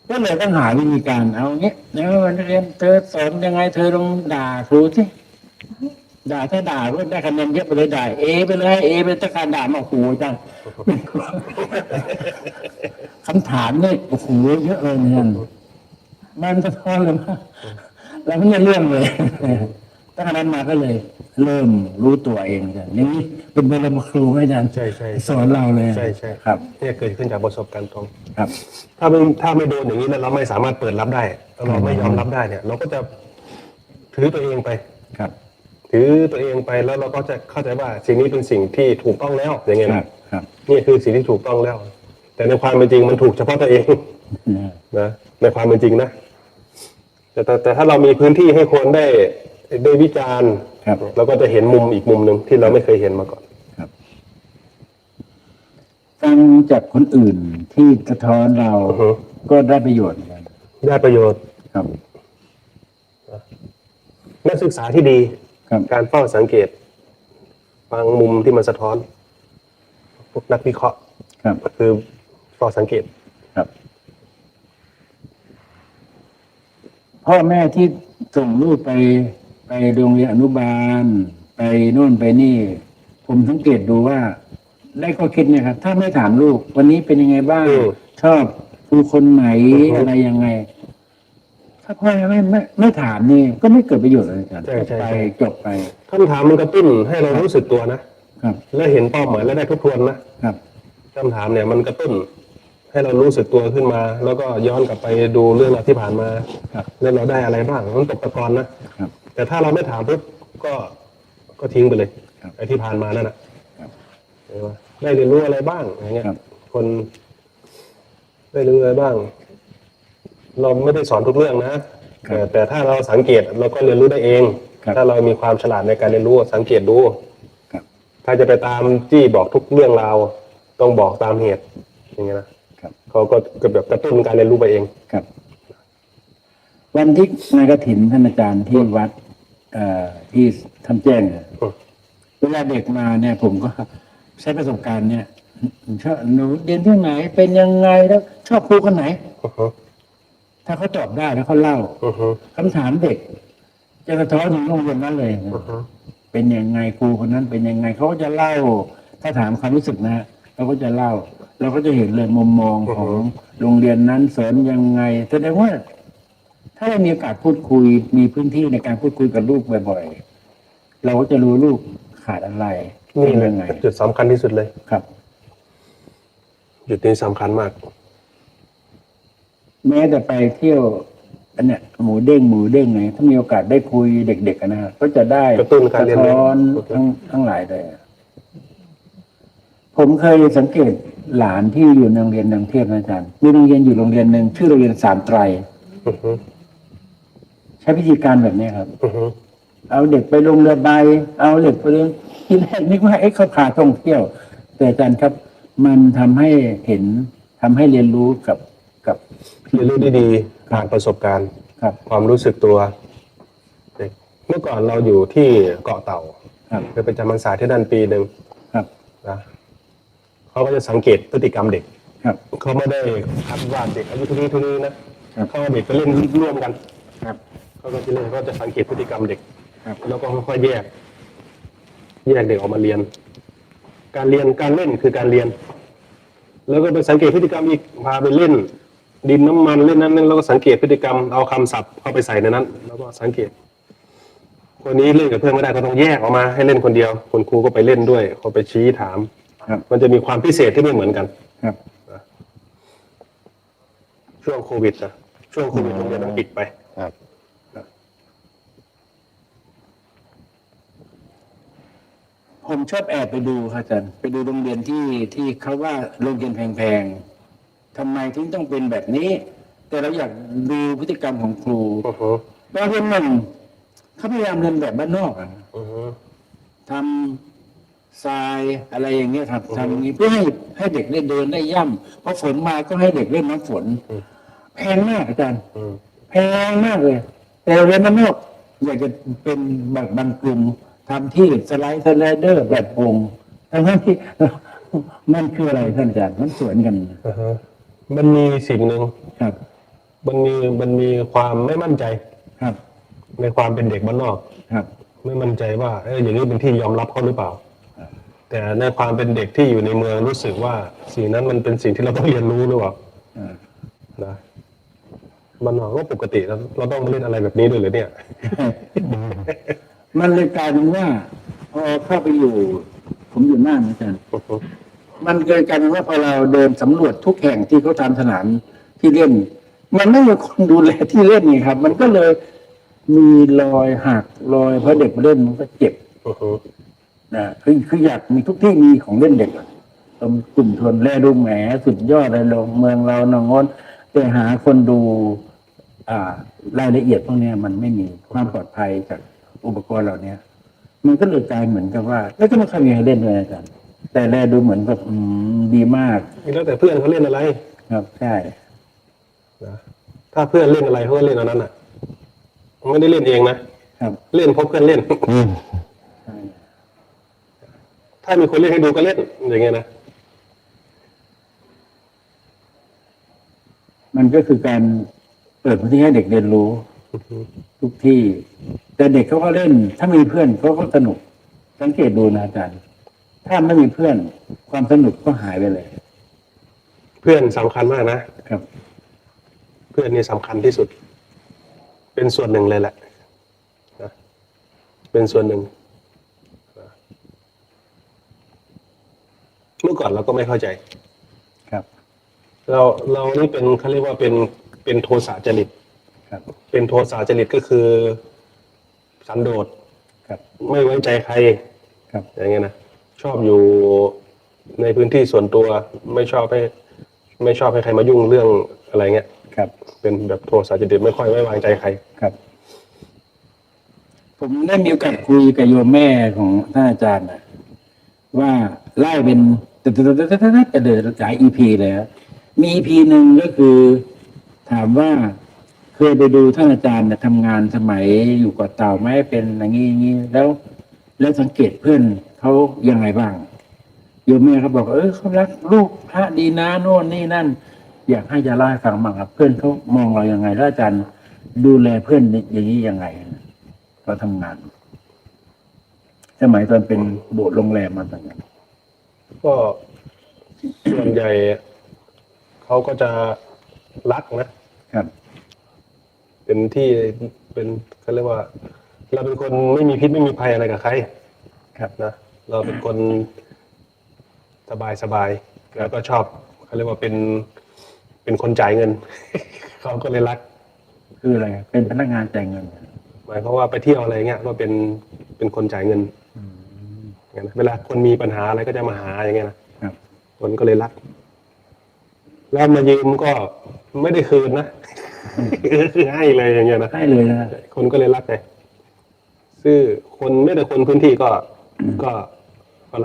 ก็เลยต้องหาวิธีการเอาเงี้ยแล้วนักเรียนเธอสอนยังไงเธอต้องด่าครูสิด่าถ้าด่าก็ได้คะแนนเยอะไปเลยด่าเอไปเลยเอเป็นตะการด่ามาโอ้โหจังคำถามเนี่ยโอ้โหเยอะเลยเนี่ยมันสะท้อนเลยว่าเราไม่ได้เรื่องเลยตั้งแต่นั้นมาก็เลยเริ่มรู้ตัวเองจ้ะนี่เป็นบรมครูให้อาจารย์ ใช่สอนเราเลย ใช่ครับ เนี่ยเกิดขึ้นจากประสบการณ์ตรง ครับ ถ้าไม่โดนอย่างนี้แล้วเราไม่สามารถเปิดรับได้เราไม่ยอมรับได้เนี่ย เราก็จะถือตัวเองไป ครับ ถือตัวเองไปแล้วเราก็จะเข้าใจว่าสิ่งนี้เป็นสิ่งที่ถูกต้องแล้วอย่างเงี้ย ครับ นี่คือสิ่งที่ถูกต้องแล้ว แต่ในความเป็นจริงมันถูกเฉพาะตัวเองนะในความเป็นจริงนะแต่ถ้าเรามีพื้นที่ให้คนได้วิจารณ์เราก็จะเห็นมุมอีกมุมหนึ่งที่เราไม่เคยเห็นมาก่อนครับฟังจากคนอื่นที่สะท้อนเราก็ได้ประโยชน์เหมือนกันได้ประโยชน์ครับนักศึกษาที่ดีการเฝ้าสังเกตฟังมุมที่มันสะท้อนพวกนักวิเคราะห์ก็คือเฝ้าสังเกตครับพ่อแม่ที่ส่งลูกไปโรงเรียนอนุบาลไปโน่นไปนี่ผมสังเกตดูว่าได้ข้อคิดเนี่ยครับถ้าไม่ถามลูกวันนี้เป็นยังไงบ้างชอบครูคนไหนอะไรยังไงถ้าพ่อไม่ถามนี่ก็ไม่เกิดประโยชน์เลยครับไปจบไปคำถามมันกระตุ้นให้เรารู้สึกตัวนะครับและเห็นเป้าหมายและได้ทบทวนนะครับคำถามเนี่ยมันกระตุ้นให้เรารู้สึกตัวขึ้นมา แล้วก็ย้อนกลับไปดูเรื่องราวที่ผ่านมาแล้วเราได้อะไรบ้างมันตกตะกอนนะแต่ถ้าเราไม่ถามปุ๊บก็ทิ้งไปเลยไอ้ที่ผ่านมานั่นแหละได้เรียนรู้อะไรบ้างอย่างเงี้ยคนได้เรียนรู้อะไรบ้างเราไม่ได้สอนทุกเรื่องนะแต่ถ้าเราสังเกตเราก็เรียนรู้ได้เองถ้าเรามีความฉลาดในการเรียนรู้สังเกตดูถ้าจะไปตามจี้บอกทุกเรื่องราวต้องบอกตามเหตุอย่างเงี้ยนะเขาก็แบบกระตุ้นการเรียนรู้ไปเองครับวันที่งานกฐินท่านอาจารย์ที่วัดที่ทำแจ้งเวลาเด็กมาเนี่ยผมก็ใช้ประสบการณ์เนี่ยชอบหนูเรียนที่ไหนเป็นยังไงแล้วชอบครูคนไหนถ้าเขาตอบได้แล้วเขาเล่าคำถามเด็กจะสะท้อนถึงโรงเรียนนั้นเลยเป็นยังไงครูคนนั้นเป็นยังไงเขาก็จะเล่าถ้าถามความรู้สึกนะเขาก็จะเล่าเราก็จะเห็นเลยมุมมองของโรงเรียนนั้นสอนยังไงแสดงว่าถ้าเรามีโอกาสพูดคุยมีพื้นที่ในการพูดคุยกับลูกบ่อยๆเราก็จะรู้ลูกขาดอะไรนี่เป็นไงจุดสำคัญที่สุดเลยครับจุดนี้สำคัญมากแม้แต่ไปเที่ยว อันเนี้ยหมูเด้งไงถ้ามีโอกาสได้คุยเด็กๆนะก็จะได้ กระตุ้นการเรียนรู้ สะท้อนทั้งหลายเลยผมเคยสังเกตหลานที่อยู่ในโรงเรียนกรุงเทพนะอาจารย์มีโรงเรียนอยู่โรงเรียนหนึ่งชื่อโรงเรียนสามไตร อือฮึ ใช้วิธีการแบบนี้ครับ อือฮึ เอาเด็กไปลงเรือใบเอาเด็กไปเรียนที่แรกนึกว่าเขาพาท่องเที่ยว แต่อาจารย์ครับ มันทำให้เห็นทำให้เรียนรู้กับ เรียนรู้ได้ดีผ่านประสบการณ์ ครับ ความรู้สึกตัวเด็กเมื่อก่อนเราอยู่ที่เกาะเต่า ครับ เคยไปจำพรรษาที่นั่นปีหนึ่ง ครับ นะเขาก็จะสังเกตพฤติกรรมเด็ก ครับ เขาไม่ได้คัดว่าเด็กอายุเท่านี้นะครับ เขาเอาเด็กไปเล่นร่วมกัน ครับ เขาก็จะเล่นก็จะสังเกตพฤติกรรมเด็ก ครับ แล้วก็ค่อยๆแยกเด็กออกมาเรียน การเล่นคือการเรียน แล้วก็ไปสังเกตพฤติกรรมอีกพาไปเล่น ดินน้ำมันเล่นนั้นแล้วก็สังเกตพฤติกรรมเอาคำศัพท์เข้าไปใส่ในนั้น แล้วก็สังเกต คนนี้เล่นกับเพื่อนไม่ได้ก็ต้องแยกออกมาให้เล่นคนเดียวคุณครูก็ไปเล่นด้วยเขาไปชี้ถาม ครับ มันจะมีความพิเศษที่ไม่เหมือนกัน ครับ ช่วงโควิดนะช่วงโควิดโรงเรียนมันปิดไป ครับ ผมชอบแอบไปดูครับอาจารย์ไปดูโรงเรียนที่เขาว่าโรงเรียนแพงๆทำไมถึงต้องเป็นแบบนี้ แต่เราอยากดูพฤติกรรมของครู อือฮึ บางคนมันเขาพยายามเรียนแบบบ้านนอกอะ อือฮึ ทำทรายอะไรอย่างเงี้ยครับทำอย่างนี้เพื่อให้เด็กได้เดินได้ย่ำพอฝนมาก็ให้เด็กเล่นน้ำฝนแพงมากอาจารย์ อืม แพงมากเลย แต่เรียนบ้านนอกอยากจะเป็นแบบบางกลุ่มทำที่สไลเดอร์แบบวงทั้งที่ มันคืออะไรท่านอาจารย์มันสวนกัน อ่าฮะมันมีสิ่งหนึ่ง ครับ มันมีความไม่มั่นใจ ครับ ในความเป็นเด็กบ้านนอก ครับ ไม่มั่นใจว่าอย่างนี้เป็นที่ยอมรับเขาหรือเปล่า แต่ในความเป็นเด็กที่อยู่ในเมืองรู้สึกว่าสิ่งนั้นมันเป็นสิ่งที่เราต้องเรียนรู้หรือเปล่า อ่า นะบ้านนอกก็ปกติแล้วเราต้องมาเล่นอะไรแบบนี้ด้วยเหรือเนี่ย มันเลยกลายเป็นว่า พอเข้าไปอยู่ ผมอยู่น่านอาจารย์ มันเกิดกลายเป็นว่าพอเราเดินสำรวจทุกแห่งที่เขาทำสนามที่เล่น มันไม่มีคนดูแลที่เล่นไงครับ มันก็เลยมีรอยหักรอยเพราะเด็กมาเล่นมันก็เจ็บ อือฮึ นะคืออยากมีทุกที่มีของเล่นเด็กอะตรงกลุ่มชนแลดูแหมสุดยอดเลยลงเมืองเราหนองงอนแต่หาคนดู รายละเอียดพวกเนี้ยมันไม่มีความปลอดภัยจากอุปกรณ์เหล่านี้มันก็เลยกลายเหมือนกับว่า แล้วก็ไม่ค่อยมีใครเล่นเลยอาจารย์แต่แลดูเหมือนแบบดีมาก นี่แล้วแต่เพื่อนเขาเล่นอะไร ครับใช่ นะถ้าเพื่อนเล่นอะไรเขาก็เล่นอันนั้นอ่ะไม่ได้เล่นเองนะครับ เล่นเพราะเพื่อนเล่น ใช่ ถ้ามีคนเล่นให้ดูก็เล่นอย่างเงี้ยนะ มันก็คือการเปิดพื้นที่ให้เด็กเรียนรู้ อือฮึ ทุกที่ แต่เด็กเขาก็เล่น ถ้ามีเพื่อนเขาก็สนุก สังเกตดูนะอาจารย์ ถ้าไม่มีเพื่อนความสนุกก็หายไปเลย เพื่อนสำคัญมากนะ ครับ เพื่อนนี่สำคัญที่สุด เป็นส่วนหนึ่งเลยแหละนะเป็นส่วนหนึ่งนะเมื่อก่อนเราก็ไม่เข้าใจ ครับ เรานี่เป็นเขาเรียกว่าเป็นโทสะจริต ครับ เป็นโทสะจริตก็คือสันโดษ ครับ ไม่ไว้ใจใคร ครับ อย่างเงี้ยนะชอบอยู่ในพื้นที่ส่วนตัว ไม่ชอบให้ใครมายุ่งเรื่องอะไรเงี้ย ครับ เป็นแบบโทสะจริตไม่ค่อยไว้วางใจใคร ครับ ผมได้มีโอกาสคุยกับโยมแม่ของท่านอาจารย์นะว่าไล่เป็นจะเดินหลาย EP เลยครับมี EP หนึ่งก็คือถามว่าเคยไปดูท่านอาจารย์ทำงานสมัยอยู่เกาะเต่าไหมเป็นอย่างนี้อย่างนี้แล้วสังเกตเพื่อนเขายังไงบ้างโยมแม่เขาบอกเขารักลูกพระดีนะโน่นนี่นั่น อยากให้จะเล่าให้ฟังบ้างครับ เพื่อนเขามองเรายังไงแล้วอาจารย์ดูแลเพื่อนอย่างนี้ยังไงเขาทำงาน สมัยตอนเป็นโบสถ์โรงแรมมาต่างๆ ก็ส่วนใหญ่เขาก็จะรักนะ ครับ เป็นที่เป็นเขาเรียกว่า เราเป็นคนไม่มีพิษไม่มีภัยอะไรกับใคร ครับ นะเราเป็นคนสบายแล้วก็ชอบเขาเรียกว่าเป็นคนจ่ายเงิน เขาก็เลยรัก คืออะไรเป็นพนักงานจ่ายเงิน หมายความว่าไปเที่ยวอะไรเงี้ยก็เป็นคนจ่ายเงินอย่างเงี้ยนะเวลาคนมีปัญหาอะไรก็จะมาหาอย่างเงี้ยนะครับ คนก็เลยรัก แล้วมายืมก็ไม่ได้คืนนะ คือให้เลยอย่างเงี้ยนะ ให้เลยนะ คนก็เลยรักไงซึ่งคนไม่แต่คนพื้นที่ก็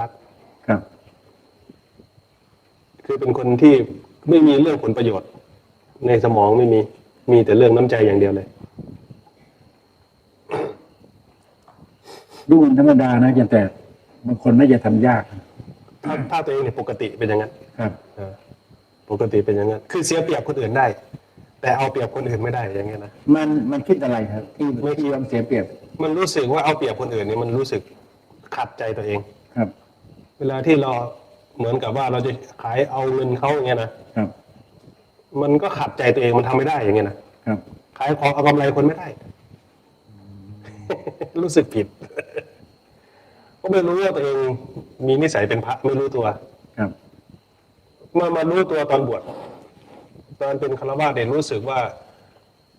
รัก ครับ คือเป็นคนที่ไม่มีเรื่องผลประโยชน์ ในสมองไม่มีแต่เรื่องน้ำใจอย่างเดียวเลย ดูมันธรรมดานะแต่บางคนน่าจะทำยาก ถ้าตัวเองเนี่ยปกติเป็นอย่างนั้น ครับ ปกติเป็นอย่างนั้น คือเสียเปรียบคนอื่นได้ แต่เอาเปรียบคนอื่นไม่ได้อย่างเงี้ยนะ มันคิดอะไรครับ ที่ยอมเสียเปรียบ มันรู้สึกว่าเอาเปรียบคนอื่นเนี่ยมันรู้สึกขัดใจตัวเอง ครับ เวลาที่เราเหมือนกับว่าเราจะขายเอาเงินเขาอย่างเงี้ยนะครับ มันก็ขัดใจตัวเองมันทำไม่ได้อย่างเงี้ยนะครับ ขายของเอากำไรคนไม่ได้ รู้สึกผิด ก็ไม่รู้ว่าตัวเองมีนิสัยเป็นพระไม่รู้ตัว ครับ มารู้ตัวตอนบวชตอนเป็นฆราวาสเนี่ยรู้สึกว่า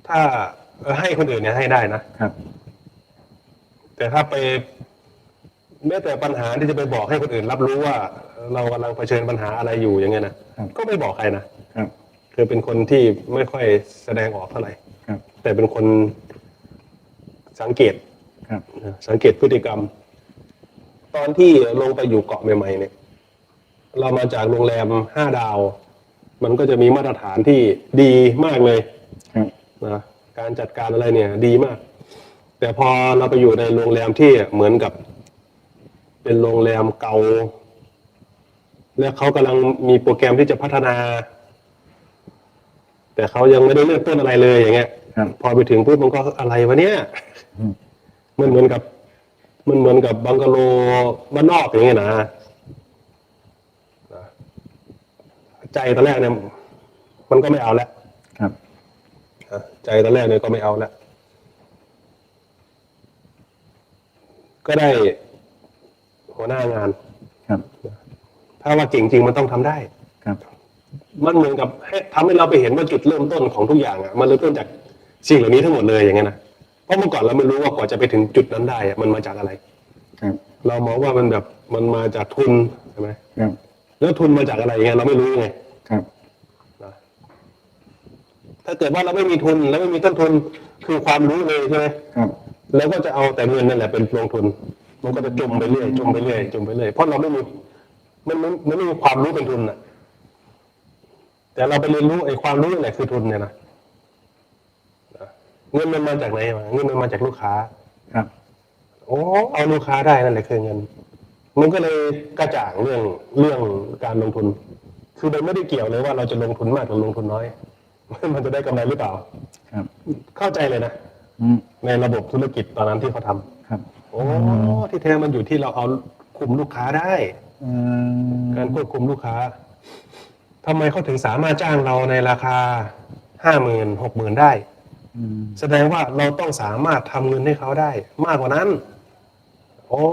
ถ้าให้คนอื่นเนี่ยให้ได้นะครับ แต่ถ้าไปแม้แต่ปัญหาที่จะไปบอกให้คนอื่นรับรู้ว่า เรากำลังเผชิญปัญหาอะไรอยู่อย่างเงี้ยนะครับ ก็ไม่บอกใครนะครับ คือเป็นคนที่ไม่ค่อยแสดงออกเท่าไหร่ ครับ แต่เป็นคนสังเกต ครับ สังเกตพฤติกรรม ตอนที่ลงไปอยู่เกาะใหม่ๆเนี่ย เรามาจากโรงแรม5 ดาว มันก็จะมีมาตรฐานที่ดีมากเลย ครับ นะการจัดการอะไรเนี่ย ดีมาก แต่พอเราไปอยู่ในโรงแรมที่เหมือนกับ เป็นโรงแรมเก่า แล้วเขากำลังมีโปรแกรมที่จะพัฒนา แต่เขายังไม่ได้เริ่มต้นอะไรเลยอย่างเงี้ย ครับ พอไปถึงปุ๊บมันก็อะไรวะเนี่ย อืม มันเหมือนกับบังกะโลบ้านนอกอย่างเงี้ยนะใจตอนแรกเนี่ยมันก็ไม่เอาแล้ว ครับ ใจตอนแรกเนี่ยก็ไม่เอาแล้วก็ได้หัวหน้างาน ครับ ถ้าว่าเก่งจริงมันต้องทำได้ ครับ มันเหมือนกับทำให้เราไปเห็นว่าจุดเริ่มต้นของทุกอย่างอ่ะมันเริ่มต้นจากสิ่งเหล่านี้ทั้งหมดเลยอย่างเงี้ยนะเพราะเมื่อก่อนเราไม่รู้ว่ากว่าจะไปถึงจุดนั้นได้อะมันมาจากอะไร ครับ เรามองว่ามันแบบมันมาจากทุนใช่ไหม ครับ แล้วทุนมาจากอะไรอย่างเงี้ยเราไม่รู้ไง ครับ นะถ้าเกิดว่าเราไม่มีทุนแล้วไม่มีต้นทุนคือความรู้เลยใช่ไหม ครับ แล้วก็จะเอาแต่เงินนั่นแหละเป็นลงทุน มันก็จะจมไปเรื่อยจมไปเรื่อยจมไปเรื่อยเพราะเราไม่มีมันไม่มีความรู้เป็นทุนอ่ะ แต่เราไปเรียนรู้ไอ้ความรู้นี่แหละคือทุนเนี่ยนะเงินมันมาจากไหนวะเงินมันมาจากลูกค้า ครับ โอ้เอาลูกค้าได้นั่นแหละคือเงิน มันก็เลยกระจ่างเรื่องการลงทุน คือมันไม่ได้เกี่ยวเลยว่าเราจะลงทุนมากหรือลงทุนน้อย มันจะได้กำไรหรือเปล่า ครับ เข้าใจเลยนะ อืม ในระบบธุรกิจตอนนั้นที่เขาทำ ครับ โอ้ที่แท้มันอยู่ที่เราเอาคุมลูกค้าได้ อืม การควบคุมลูกค้าทำไมเขาถึงสามารถจ้างเราในราคา50,000 60,000ได้ อืม แสดงว่าเราต้องสามารถทำเงินให้เขาได้ มากกว่านั้น โอ้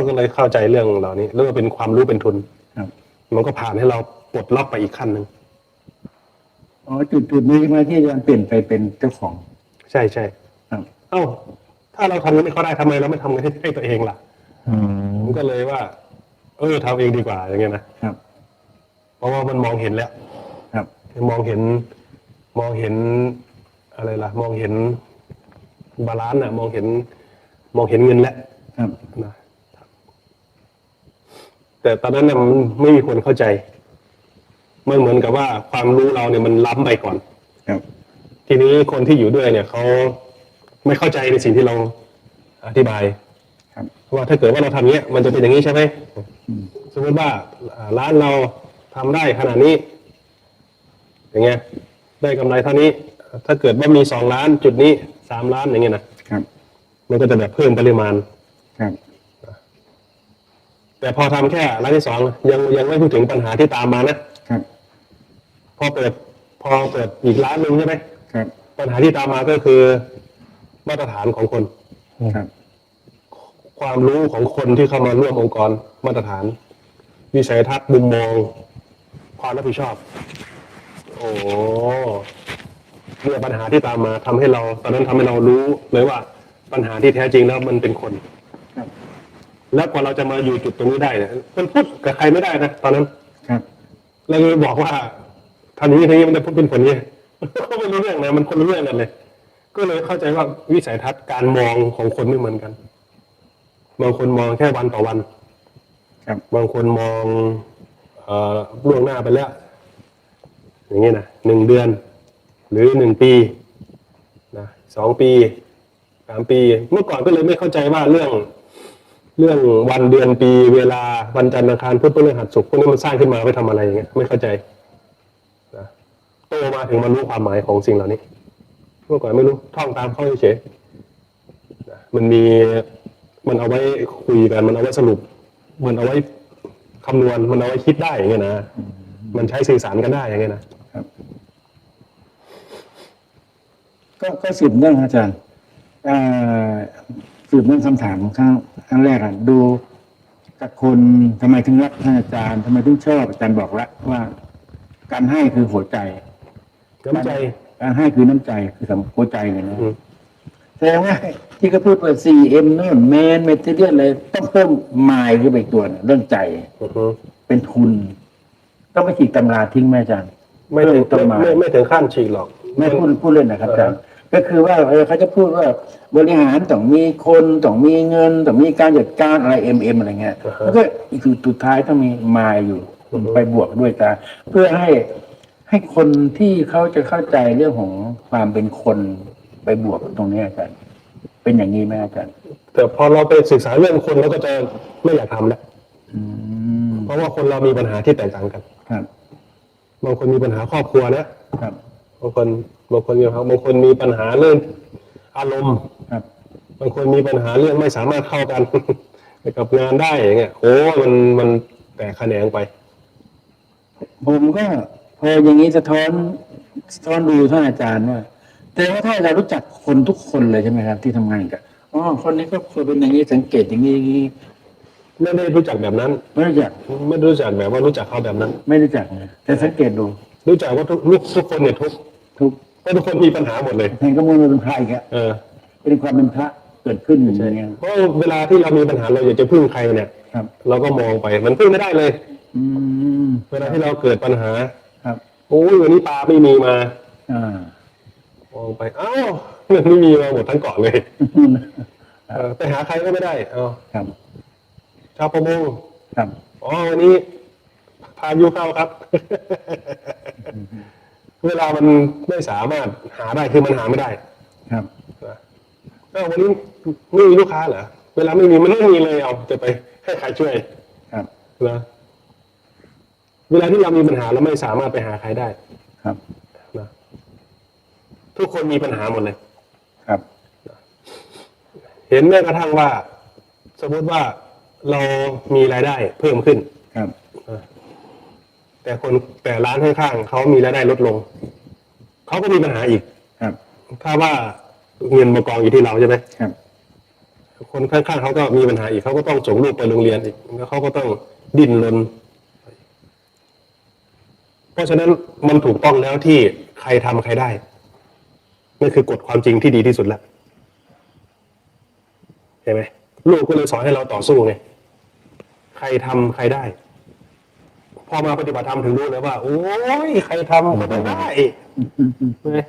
ก็เลยเข้าใจเรื่องเหล่านี้เรื่องเป็นความรู้เป็นทุน ครับ มันก็ผ่านให้เราปลดล็อกไปอีกขั้นหนึ่ง อ๋อจุดนี้ใช่ไหมที่อาจารย์เปลี่ยนไปเป็นเจ้าของ ใช่ใช่ ครับ เอ้าถ้าเราทำเงินให้เขาได้ทำไมเราไม่ทำเงินให้ตัวเองล่ะ อืม ผมก็เลยว่า ทำเองดีกว่าอย่างเงี้ยนะครับ เพราะว่ามันมองเห็นแล้ว ครับ มองเห็นอะไรล่ะ มองเห็นบาลานซ์น่ะ มองเห็นเงินแล้ว ครับ นะแต่ตอนนั้นเนี่ยมันไม่มีคนเข้าใจ มันเหมือนกับว่าความรู้เราเนี่ยมันล้ำไปก่อน ครับ ทีนี้คนที่อยู่ด้วยเนี่ยเขาไม่เข้าใจในสิ่งที่เราอธิบาย ครับ ว่าถ้าเกิดว่าเราทำเนี้ยมันจะเป็นอย่างนี้ใช่ไหม อืม สมมติว่าร้านเราทำได้ขนาดนี้ อย่างเงี้ย ได้กำไรเท่านี้ ถ้าเกิดว่ามี2 ล้านจุดนี้3 ล้านอย่างเงี้ยนะครับ มันก็จะแบบเพิ่มปริมาณ ครับ แต่พอทำแค่ร้านที่2ยังไม่พูดถึงปัญหาที่ตามมานะครับ พอเปิดอีกร้านหนึ่งใช่ไหม ครับ ปัญหาที่ตามมาก็คือมาตรฐานของคน ครับ ความรู้ของคนที่เข้ามาร่วมองค์กรมาตรฐาน วิสัยทัศน์มุมมอง ความรับผิดชอบ โอ้ เนี่ยปัญหาที่ตามมาทำให้เราตอนนั้นทำให้เรารู้เลยว่าปัญหาที่แท้จริงแล้วมันเป็นคน ครับ แล้วกว่าเราจะมาอยู่จุดตรงนี้ได้เนี่ยมันพูดกับใครไม่ได้นะตอนนั้น ครับ เราเลยบอกว่าทำอย่างนี้ทีนี้มันจะพูดเป็นผลเนี่ยก็ไม่รู้เรื่องนะมันคนละเรื่องกันเลย ก็เลยเข้าใจว่าวิสัยทัศน์การมองของคนไม่เหมือนกันบางคนมองแค่วันต่อวัน ครับ บางคนมองล่วงหน้าไปแล้ว อย่างนี้นะ1 เดือน หรือ1 ปีนะ2 ปี3 ปี เมื่อก่อนก็เลยไม่เข้าใจว่าเรื่องวันเดือนปีเวลาวันจันทร์อังคารพุธพฤหัสศุกร์พวกนี้มันสร้างขึ้นมาไว้ทำอะไรอย่างเงี้ยไม่เข้าใจนะโตมาถึงมารู้ความหมายของสิ่งเหล่านี้ เมื่อก่อนไม่รู้ท่องตามเข้าเฉยๆนะมันเอาไว้คุยกันมันเอาไว้สรุปมันเอาไว้คำนวณมันเอาไว้คิดได้อย่างเงี้ยนะมันใช้สื่อสารกันได้อย่างเงี้ยนะครับ ก็สืบเรื่องครับอาจารย์สืบเรื่องคำถามครั้งแรกอ่ะดูกับคนทำไมถึงรักท่านอาจารย์ทำไมถึงชอบอาจารย์บอกแล้วว่า การให้คือหัวใจ น้ำใจ การให้คือน้ำใจคือหัวใจเลยนะ อืม แสดงว่าที่เขาพูดว่า 4M โน่นแมนเมทเทียลอะไรต้องเพิ่มไมล์ขึ้นไปอีกตัวหนึ่งเรื่องใจ อือฮึ เป็นทุน ต้องไปฉีกตำราทิ้งไหมอาจารย์ ไม่ถึง เพิ่ต้นไม้ ไม่ถึงขั้นฉีกหรอก ไม่พูดเล่นนะครับอาจารย์ก็คือว่าเขาจะพูดว่าบริหารต้องมีคนต้องมีเงินต้องมีการจัดการอะไรอะไรเงี้ยแล้วก็คือสุดท้ายต้องมีไมล์อยู่ไปบวกด้วยตาเพื่อให้คนที่เขาจะเข้าใจเรื่องของความเป็นคนไปบวกตรงนี้อาจารย์เป็นอย่างนี้ไหมอาจารย์ แต่พอเราไปศึกษาเรื่องคนเราก็จะไม่อยากทำแล้ว อืม เพราะว่าคนเรามีปัญหาที่แตกต่างกัน ครับ บางคนมีปัญหาครอบครัวนะครับ บางคนมีปัญหาเรื่องอารมณ์ ครับ บางคนมีปัญหาเรื่องไม่สามารถเข้ากัน กับงานได้อย่างเงี้ยโอ้มันแตกแขนงไป ผมก็พออย่างนี้สะท้อนดูท่านอาจารย์ว่าแต่ว่าถ้าเรารู้จักคนทุกคนเลยใช่ไหมครับ ที่ทำงานกันอ๋อคนนี้ก็ควรเป็นอย่างนี้สังเกตอย่างนี้อย่างนี้ ไม่ได้รู้จักแบบนั้น ไม่รู้จัก ไม่รู้จักแบบว่ารู้จักเขาแบบนั้น ไม่รู้จักนะแต่สังเกตดู รู้จักว่าทุกคนเนี่ยทุก ทุก เพราะทุกคนมีปัญหาหมดเลย แทนก็มุ่งเป็นพระอีกอะ เออ เป็นความเป็นพระเกิดขึ้นอย่างเงี้ย เพราะเวลาที่เรามีปัญหาเราอยากจะพึ่งใครเนี่ย ครับ เราก็มองไปมันพึ่งไม่ได้เลย อืม เวลาที่เราเกิดปัญหา ครับ โอ้ยวันนี้ปลาไม่มีมา อ่าม องไปอ้าวมันไม่มีมาหมดทั้งเกาะเลยไปหาใครก็ไม่ได้เอา ครับ ชาวประมง ครับ อ๋อวันนี้พายุเข้าครับ เวลามันไม่สามารถหาได้คือมันหาไม่ได้ ครับ นะวันนี้ไม่มีลูกค้าเหรอเวลาไม่มีมันไม่มีเลยเอาจะไปให้ใครช่วย ครับ นะเวลาที่เรามีปัญหาเราไม่สามารถไปหาใครได้ ครับ นะทุกคนมีปัญหาหมดเลย ครับ เห็นแม้กระทั่งว่า สมมติว่าเรามีรายได้เพิ่มขึ้น ครับ แต่ร้านข้างๆเขามีรายได้ลดลงเขาก็มีปัญหาอีก ครับ ถ้าว่าเงินมากองอยู่ที่เราใช่ไหม ครับ คนข้างๆเขาก็มีปัญหาอีกเขาก็ต้องส่งลูกไปโรงเรียนอีกแล้วเขาก็ต้องดิ้นรนเพราะฉะนั้นมันถูกต้องแล้วที่ใครทำใครได้นั่นคือกฎความจริงที่ดีที่สุดแล้วเห็นไหมลูกก็เลยสอนให้เราต่อสู้ไงใครทำใครได้ พอมาปฏิบัติธรรมถึงรู้เลยว่าโอ้ยใครทำก็ไม่ได้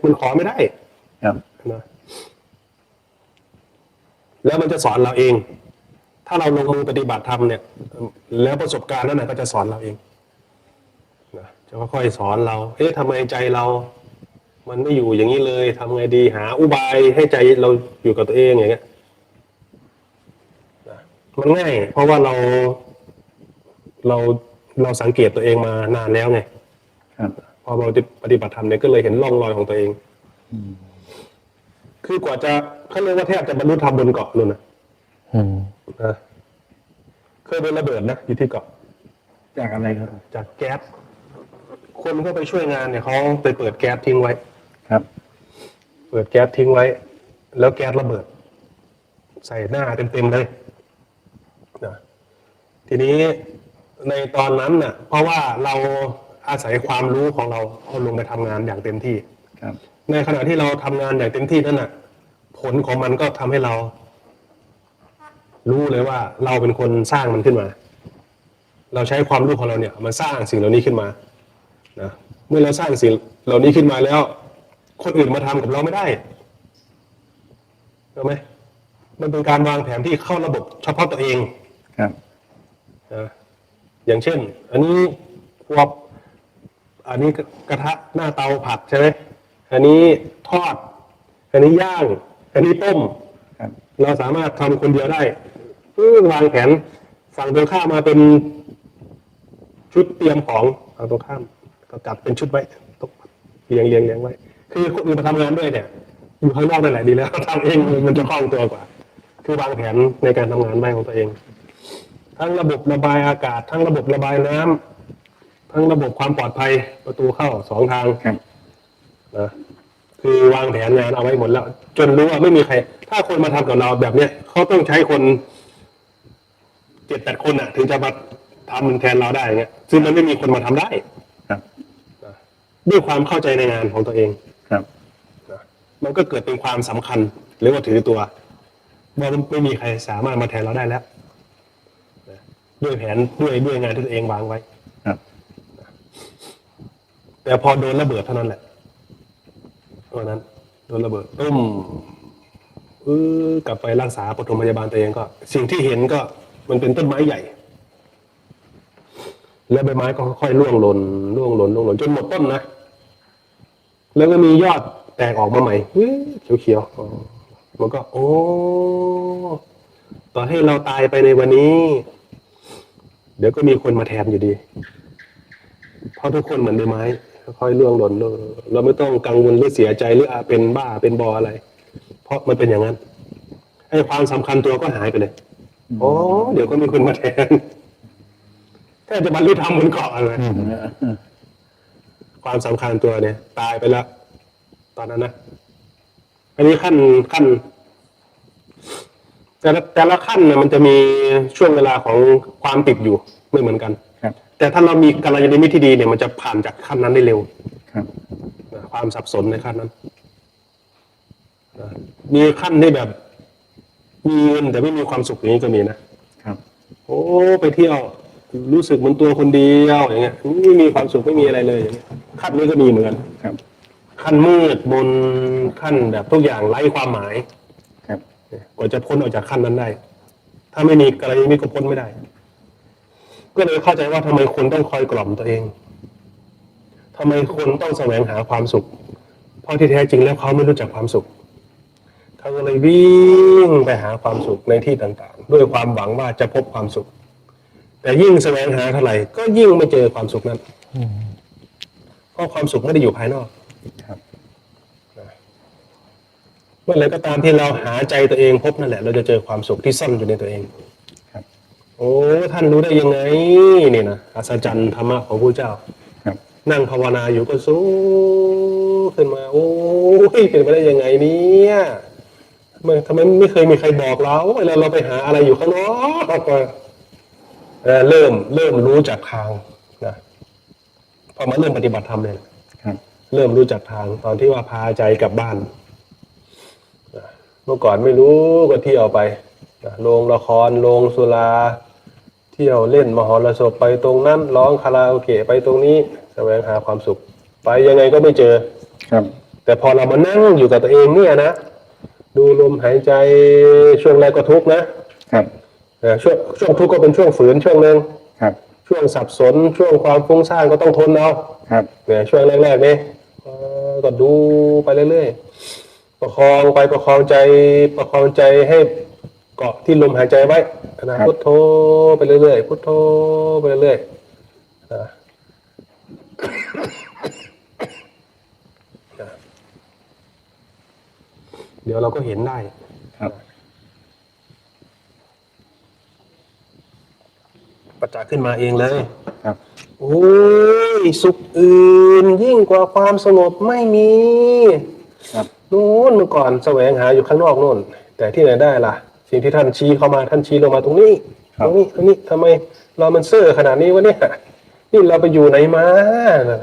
มันขอไม่ได้ ครับ นะแล้วมันจะสอนเราเอง ถ้าเราลงมือปฏิบัติธรรมเนี่ย แล้วประสบการณ์นั้นนะก็จะสอนเราเองนะจะค่อยๆสอนเราเอ๊ะทำไมใจเรา มันไม่อยู่อย่างนี้เลยทำไงดีหาอุบายให้ใจเราอยู่กับตัวเองอย่างเงี้ยนะมันง่าย เพราะว่าเราสังเกตตัวเองมานานแล้วไง ครับ พอเราปฏิบัติธรรมเนี่ยก็เลยเห็นร่องรอยของตัวเอง คือกว่าจะเขาเรียกว่าแทบจะบรรลุธรรมบนเกาะนู่นนะ อืม นะเคยโดนระเบิดนะอยู่ที่เกาะ จากอะไรครับ จากแก๊สคนก็ไปช่วยงานเนี่ยเขาไปเปิดแก๊สทิ้งไว้ ครับ เปิดแก๊สทิ้งไว้ แล้วแก๊สระเบิด ใส่หน้าเต็มๆเลยนะทีนี้ในตอนนั้นน่ะ เพราะว่าเราอาศัยความรู้ของเราเอาลงไปทำงานอย่างเต็มที่ ครับ ในขณะที่เราทำงานอย่างเต็มที่นั่นน่ะ ผลของมันก็ทำให้เรา รู้เลยว่าเราเป็นคนสร้างมันขึ้นมา เราใช้ความรู้ของเราเนี่ยมาสร้างสิ่งเหล่านี้ขึ้นมานะเมื่อเราสร้างสิ่งเหล่านี้ขึ้นมาแล้ว คนอื่นมาทำกับเราไม่ได้รู้ไหมมันเป็นการวางแผนที่เข้าระบบเฉพาะตัวเอง ครับ นะอย่างเช่น อันนี้พวกอันนี้กระทะหน้าเตาผัดใช่ไหมอันนี้ทอด อันนี้ย่าง อันนี้ต้ม ครับ เราสามารถทำคนเดียวได้วางแผนฝั่งตรงข้ามมาเป็นชุดเตรียมของฝั่งตรงข้ามก็จัดเป็นชุดไว้ตกเรียงไว้ คือคนอื่นมาทำงานด้วยเนี่ย อยู่ข้างนอกนั่นแหละดีแล้วทำเองมันจะคล่องตัวกว่า คือวางแผนในการทำงานไว้ของตัวเอง ทั้งระบบระบายอากาศ ทั้งระบบระบายน้ำทั้งระบบความปลอดภัยประตูเข้า2 ทาง ครับ นะคือวางแผนงานเอาไว้หมดแล้ว จนรู้ว่าไม่มีใคร ถ้าคนมาทำกับเราแบบเนี้ยเขาต้องใช้คน7-8 คนอ่ะ ถึงจะมาทำแทนเราได้อย่างเงี้ยซึ่งมันไม่มีคนมาทำได้ ครับ นะด้วยความเข้าใจในงานของตัวเอง ครับ นะมันก็เกิดเป็นความสำคัญ หรือว่าถือตัวว่าไม่มีใครสามารถมาแทนเราได้แล้วนะด้วยแผนด้วยงานที่ตัวเองวางไว้ ครับ แต่พอโดนระเบิดเท่านั้นแหละตัวนั้นโดนระเบิดตุ้มกลับไปรักษาปฐมพยาบาลตัวเองก็ สิ่งที่เห็นก็มันเป็นต้นไม้ใหญ่ แล้วใบไม้ก็ค่อยๆร่วงหล่นจนหมดต้นนะ แล้วก็มียอดแตกออกมาใหม่เขียวๆอ๋อมันก็ โอ้ต่อให้เราตายไปในวันนี้ เดี๋ยวก็มีคนมาแทนอยู่ดี เพราะทุกคนเหมือนใบไม้ค่อยๆร่วงหล่นเราไม่ต้องกังวลหรือเสียใจหรือเป็นบ้าเป็นบออะไร เพราะมันเป็นอย่างนั้นไอ้ความสำคัญตัวก็หายไปเลยโอ้เดี๋ยวก็มีคนมาแทนแค่จะบรรลุธรรมบนเกาะอะไรความสำคัญตัวเนี่ย ตายไปแล้ว ตอนนั้นนะอันนี้ขั้นแต่ละขั้นเนี่ยมันจะมีช่วงเวลาของความติดอยู่ไม่เหมือนกัน ครับ แต่ถ้าเรามีกัลยาณมิตรที่ดีเนี่ยมันจะผ่านจากขั้นนั้นได้เร็ว ครับ ความสับสนในขั้นนั้นมีขั้นที่แบบ มีเงินแต่ไม่มีความสุขอย่างนี้ก็มีนะครับ โอ้ไปเที่ยวรู้สึกเหมือนตัวคนเดียวอย่างเงี้ยไม่มีความสุขไม่มีอะไรเลยอย่างเงี้ยขั้นนี้ก็มีเหมือนกัน ครับ ขั้นมืดบนขั้นแบบทุกอย่างไร้ความหมาย ครับ กว่าจะพ้นออกจากขั้นนั้นได้ ถ้าไม่มีกัลยาณมิตรก็พ้นไม่ได้ ก็เลยเข้าใจว่าทำไมคนต้องคอยกล่อมตัวเองทำไมคนต้องแสวงหาความสุข เพราะที่แท้จริงแล้วเขาไม่รู้จักความสุขเขาก็เลยวิ่งไปหาความสุขในที่ต่างๆ ด้วยความหวังว่าจะพบความสุข แต่ยิ่งแสวงหาเท่าไหร่ก็ยิ่งไม่เจอความสุขนั้นเพราะความสุขไม่ได้อยู่ภายนอก ครับ เมื่อไหร่ก็ตามที่เราหาใจตัวเองพบนั่นแหละเราจะเจอความสุขที่ซ่อนอยู่ในตัวเอง ครับ โอ้ท่านรู้ได้ยังไงนี่นะอัศจรรย์ธรรมะของพระเจ้า ครับ นั่งภาวนาอยู่ก็สู้ขึ้นมา โอ้ยเป็นไปได้ยังไงเนี่ยทำไมไม่เคยมีใครบอกเราเวลาเราไปหาอะไรอยู่ข้างนอกก็เริ่มรู้จักทางนะพอมาเริ่มปฏิบัติธรรมเนี่ย ครับ เริ่มรู้จักทางตอนที่ว่าพาใจกลับบ้านเมื่อก่อนไม่รู้ก็เที่ยวไปโรงละครโรงสุราเที่ยวเล่นมหรสพไปตรงนั้นร้องคาราโอเกะไปตรงนี้แสวงหาความสุขไปยังไงก็ไม่เจอ ครับ แต่พอเรามานั่งอยู่กับตัวเองเนี่ยนะดูลมหายใจช่วงแรกก็ทุกข์นะครับช่วงทุกข์ก็เป็นช่วงฝืนช่วงหนึ่ง ครับ ช่วงสับสนช่วงความฟุ้งซ่านก็ต้องทนเอา ครับ เนี่ยช่วงแรกๆนี่ก็ดูไปเรื่อยๆประคองไปประคองใจให้เกาะที่ลมหายใจไว้นะพุทโธไปเรื่อยๆพุทโธไปเรื่อยๆนะเดี๋ยวเราก็เห็นได้ ครับ ประจักษ์ขึ้นมาเองเลย ครับ โอ้ยสุขอื่นยิ่งกว่าความสงบไม่มี ครับ นู่นเมื่อก่อนแสวงหาอยู่ข้างนอกนู่น แต่ที่ไหนได้ล่ะ สิ่งที่ท่านชี้เข้ามาท่านชี้ลงมาตรงนี้ตรงนี้ทำไมเรามันเซ่อขนาดนี้วะเนี่ยนี่เราไปอยู่ไหนมานะ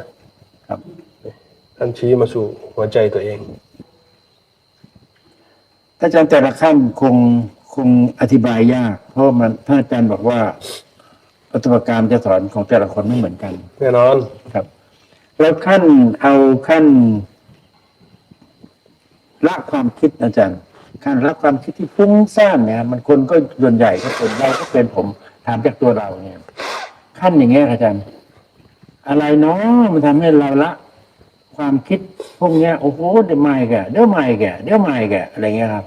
ครับ ท่านชี้มาสู่หัวใจตัวเอง ถ้าอาจารย์แต่ละขั้นคงอธิบายยาก เพราะมันถ้าอาจารย์บอกว่าประสบการณ์จะสอนของแต่ละคนไม่เหมือนกัน แน่นอน ครับ แล้วขั้นละความคิดอาจารย์ขั้นละความคิดที่ฟุ้งซ่านเนี่ยมันคนก็ส่วนใหญ่ก็เป็นเราก็เป็นผมถามจากตัวเราเนี่ยขั้นอย่างเงี้ยอาจารย์ อะไรเนาะมันทำให้เราละความคิดพวกเนี้ยโอ้โหเดี๋ยวไม่แกเดี๋ยวไม่แกเดี๋ยวไม่แกอะไรเงี้ยครับ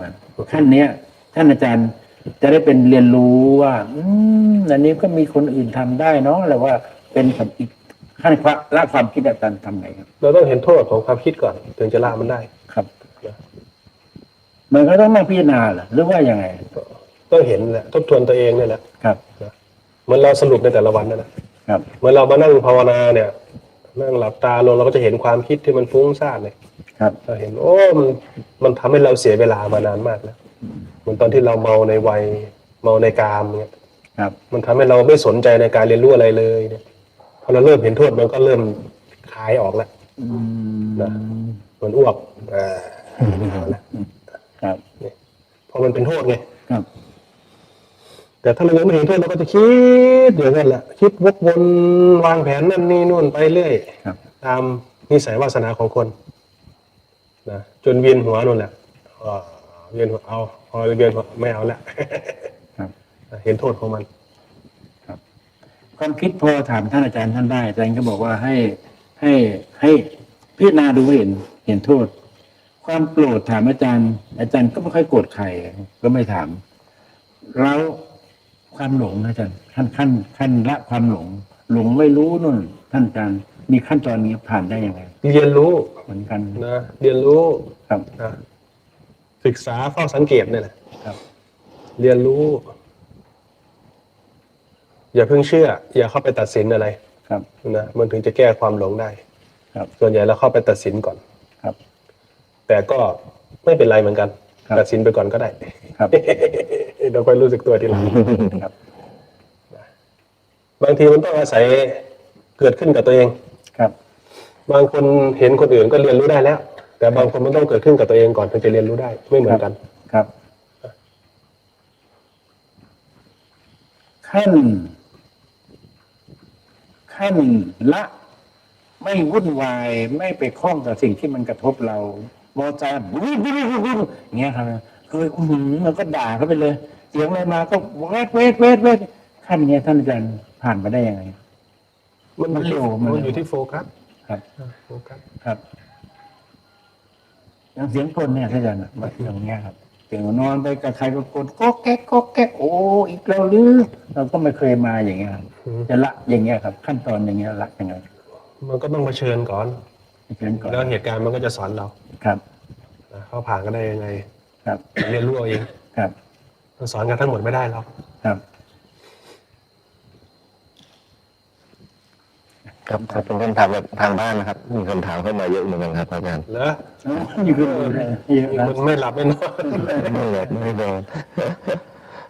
ขั้นเนี้ยท่านอาจารย์จะได้เป็นเรียนรู้ว่าอันนี้ก็มีคนอื่นทำได้เนาะอะไรว่าเป็นอีกขั้นละความคิดอาจารย์ทำไงครับ เราต้องเห็นโทษของความคิดก่อนถึงจะละมันได้ ครับมันก็ต้องนั่งพิจารณาเหรอหรือว่ายังไง ต้องเห็นแหละทบทวนตัวเองเนี่ยแหละ ครับ เหมือนเราสรุปในแต่ละวันนั่นแหละ ครับ เหมือนเรามานั่งภาวนาเนี่ยนั่งหลับตาลงเราก็จะเห็นความคิดที่มันฟุ้งซ่านเลย ครับ เราเห็นโอ้มันทำให้เราเสียเวลามานานมากแล้วเหมือนตอนที่เราเมาในวัยเมาในกามเนี่ย ครับ มันทำให้เราไม่สนใจในการเรียนรู้อะไรเลยเนี่ยพอเราเริ่มเห็นโทษมันก็เริ่มคลายออกแล้ว นะ เหมือนอ้วกเอาละ ครับ พอมันเป็นโทษไง ครับ แต่ถ้าเรายังไม่เห็นโทษเราก็จะคิดอย่างนั้นแหละคิดวกวนวางแผนนั่นนี่นู่นไปเรื่อย ครับ ตามนิสัยวาสนาของคนนะจนเวียนหัวนู่นแหละเวียนหัวพอเวียนหัวไม่เอาละ ครับ เห็นโทษของมัน ความคิดพอถามท่านอาจารย์ท่านได้อาจารย์ก็บอกว่าให้พิจารณาดูให้เห็นโทษ ความโกรธถามอาจารย์ก็ไม่ค่อยโกรธใครก็ไม่ถามแล้วความหลงนะอาจารย์ขั้นละความหลงไม่รู้นู่น ท่านอาจารย์มีขั้นตอนนี้ผ่านได้ยังไง เรียนรู้ เหมือนกัน นะเรียนรู้ ครับ นะศึกษาเฝ้าสังเกตเนี่ยแหละ ครับ เรียนรู้ อย่าเพิ่งเชื่อ อย่าเข้าไปตัดสินอะไร ครับ นะมันถึงจะแก้ความหลงได้ ครับ ส่วนใหญ่เราเข้าไปตัดสินก่อน ครับ แต่ก็ไม่เป็นไรเหมือนกัน ครับ ตัดสินไปก่อนก็ได้ ครับ เดี๋ยวค่อยรู้สึกตัวทีหลัง ครับ บางทีมันต้องอาศัยเกิดขึ้นกับตัวเอง ครับ บางคนเห็นคนอื่นก็เรียนรู้ได้แล้ว แต่บางคนมันต้องเกิดขึ้นกับตัวเองก่อนถึงจะเรียนรู้ได้ ไม่เหมือนกัน ครับ ขั้นละไม่วุ่นวายไม่ไปคล้องกับสิ่งที่มันกระทบเราบอจานอย่างเงี้ยครับคือมันก็ด่าเขาไปเลย เสียงอะไรมาก็เวทขั้นเนี้ยท่านอาจารย์ผ่านมาได้ยังไง มันเร็วมัน มันอยู่ที่โฟกัส ครับ โฟกัส ครับอย่างเสียงกลเนี่ยท่านอาจารย์แบบอย่างเงี้ยครับเสียงนอนไปกับใครก็กดก็แก๊กโอ้อีกแล้วหรือเราก็ไม่เคยมาอย่างเงี้ยครับจะละอย่างเงี้ยครับ ขั้นตอนอย่างเงี้ยละยังไง มันก็ต้องเผชิญก่อน เชิญก่อน แล้วเหตุการณ์มันก็จะสอนเรา ครับ เขาผ่านก็ได้ยังไง ครับ เรียนรู้เอาเอง ครับ มันสอนกันทั้งหมดไม่ได้หรอก ครับ ครับครับเป็นคำถามแบบทางบ้านนะครับ มีคำถามเข้ามาเยอะเหมือนกันครับอาจารย์ เหรอ อยู่คือเยอะนะ มันไม่หลับไม่นอน ไม่หลับไม่นอน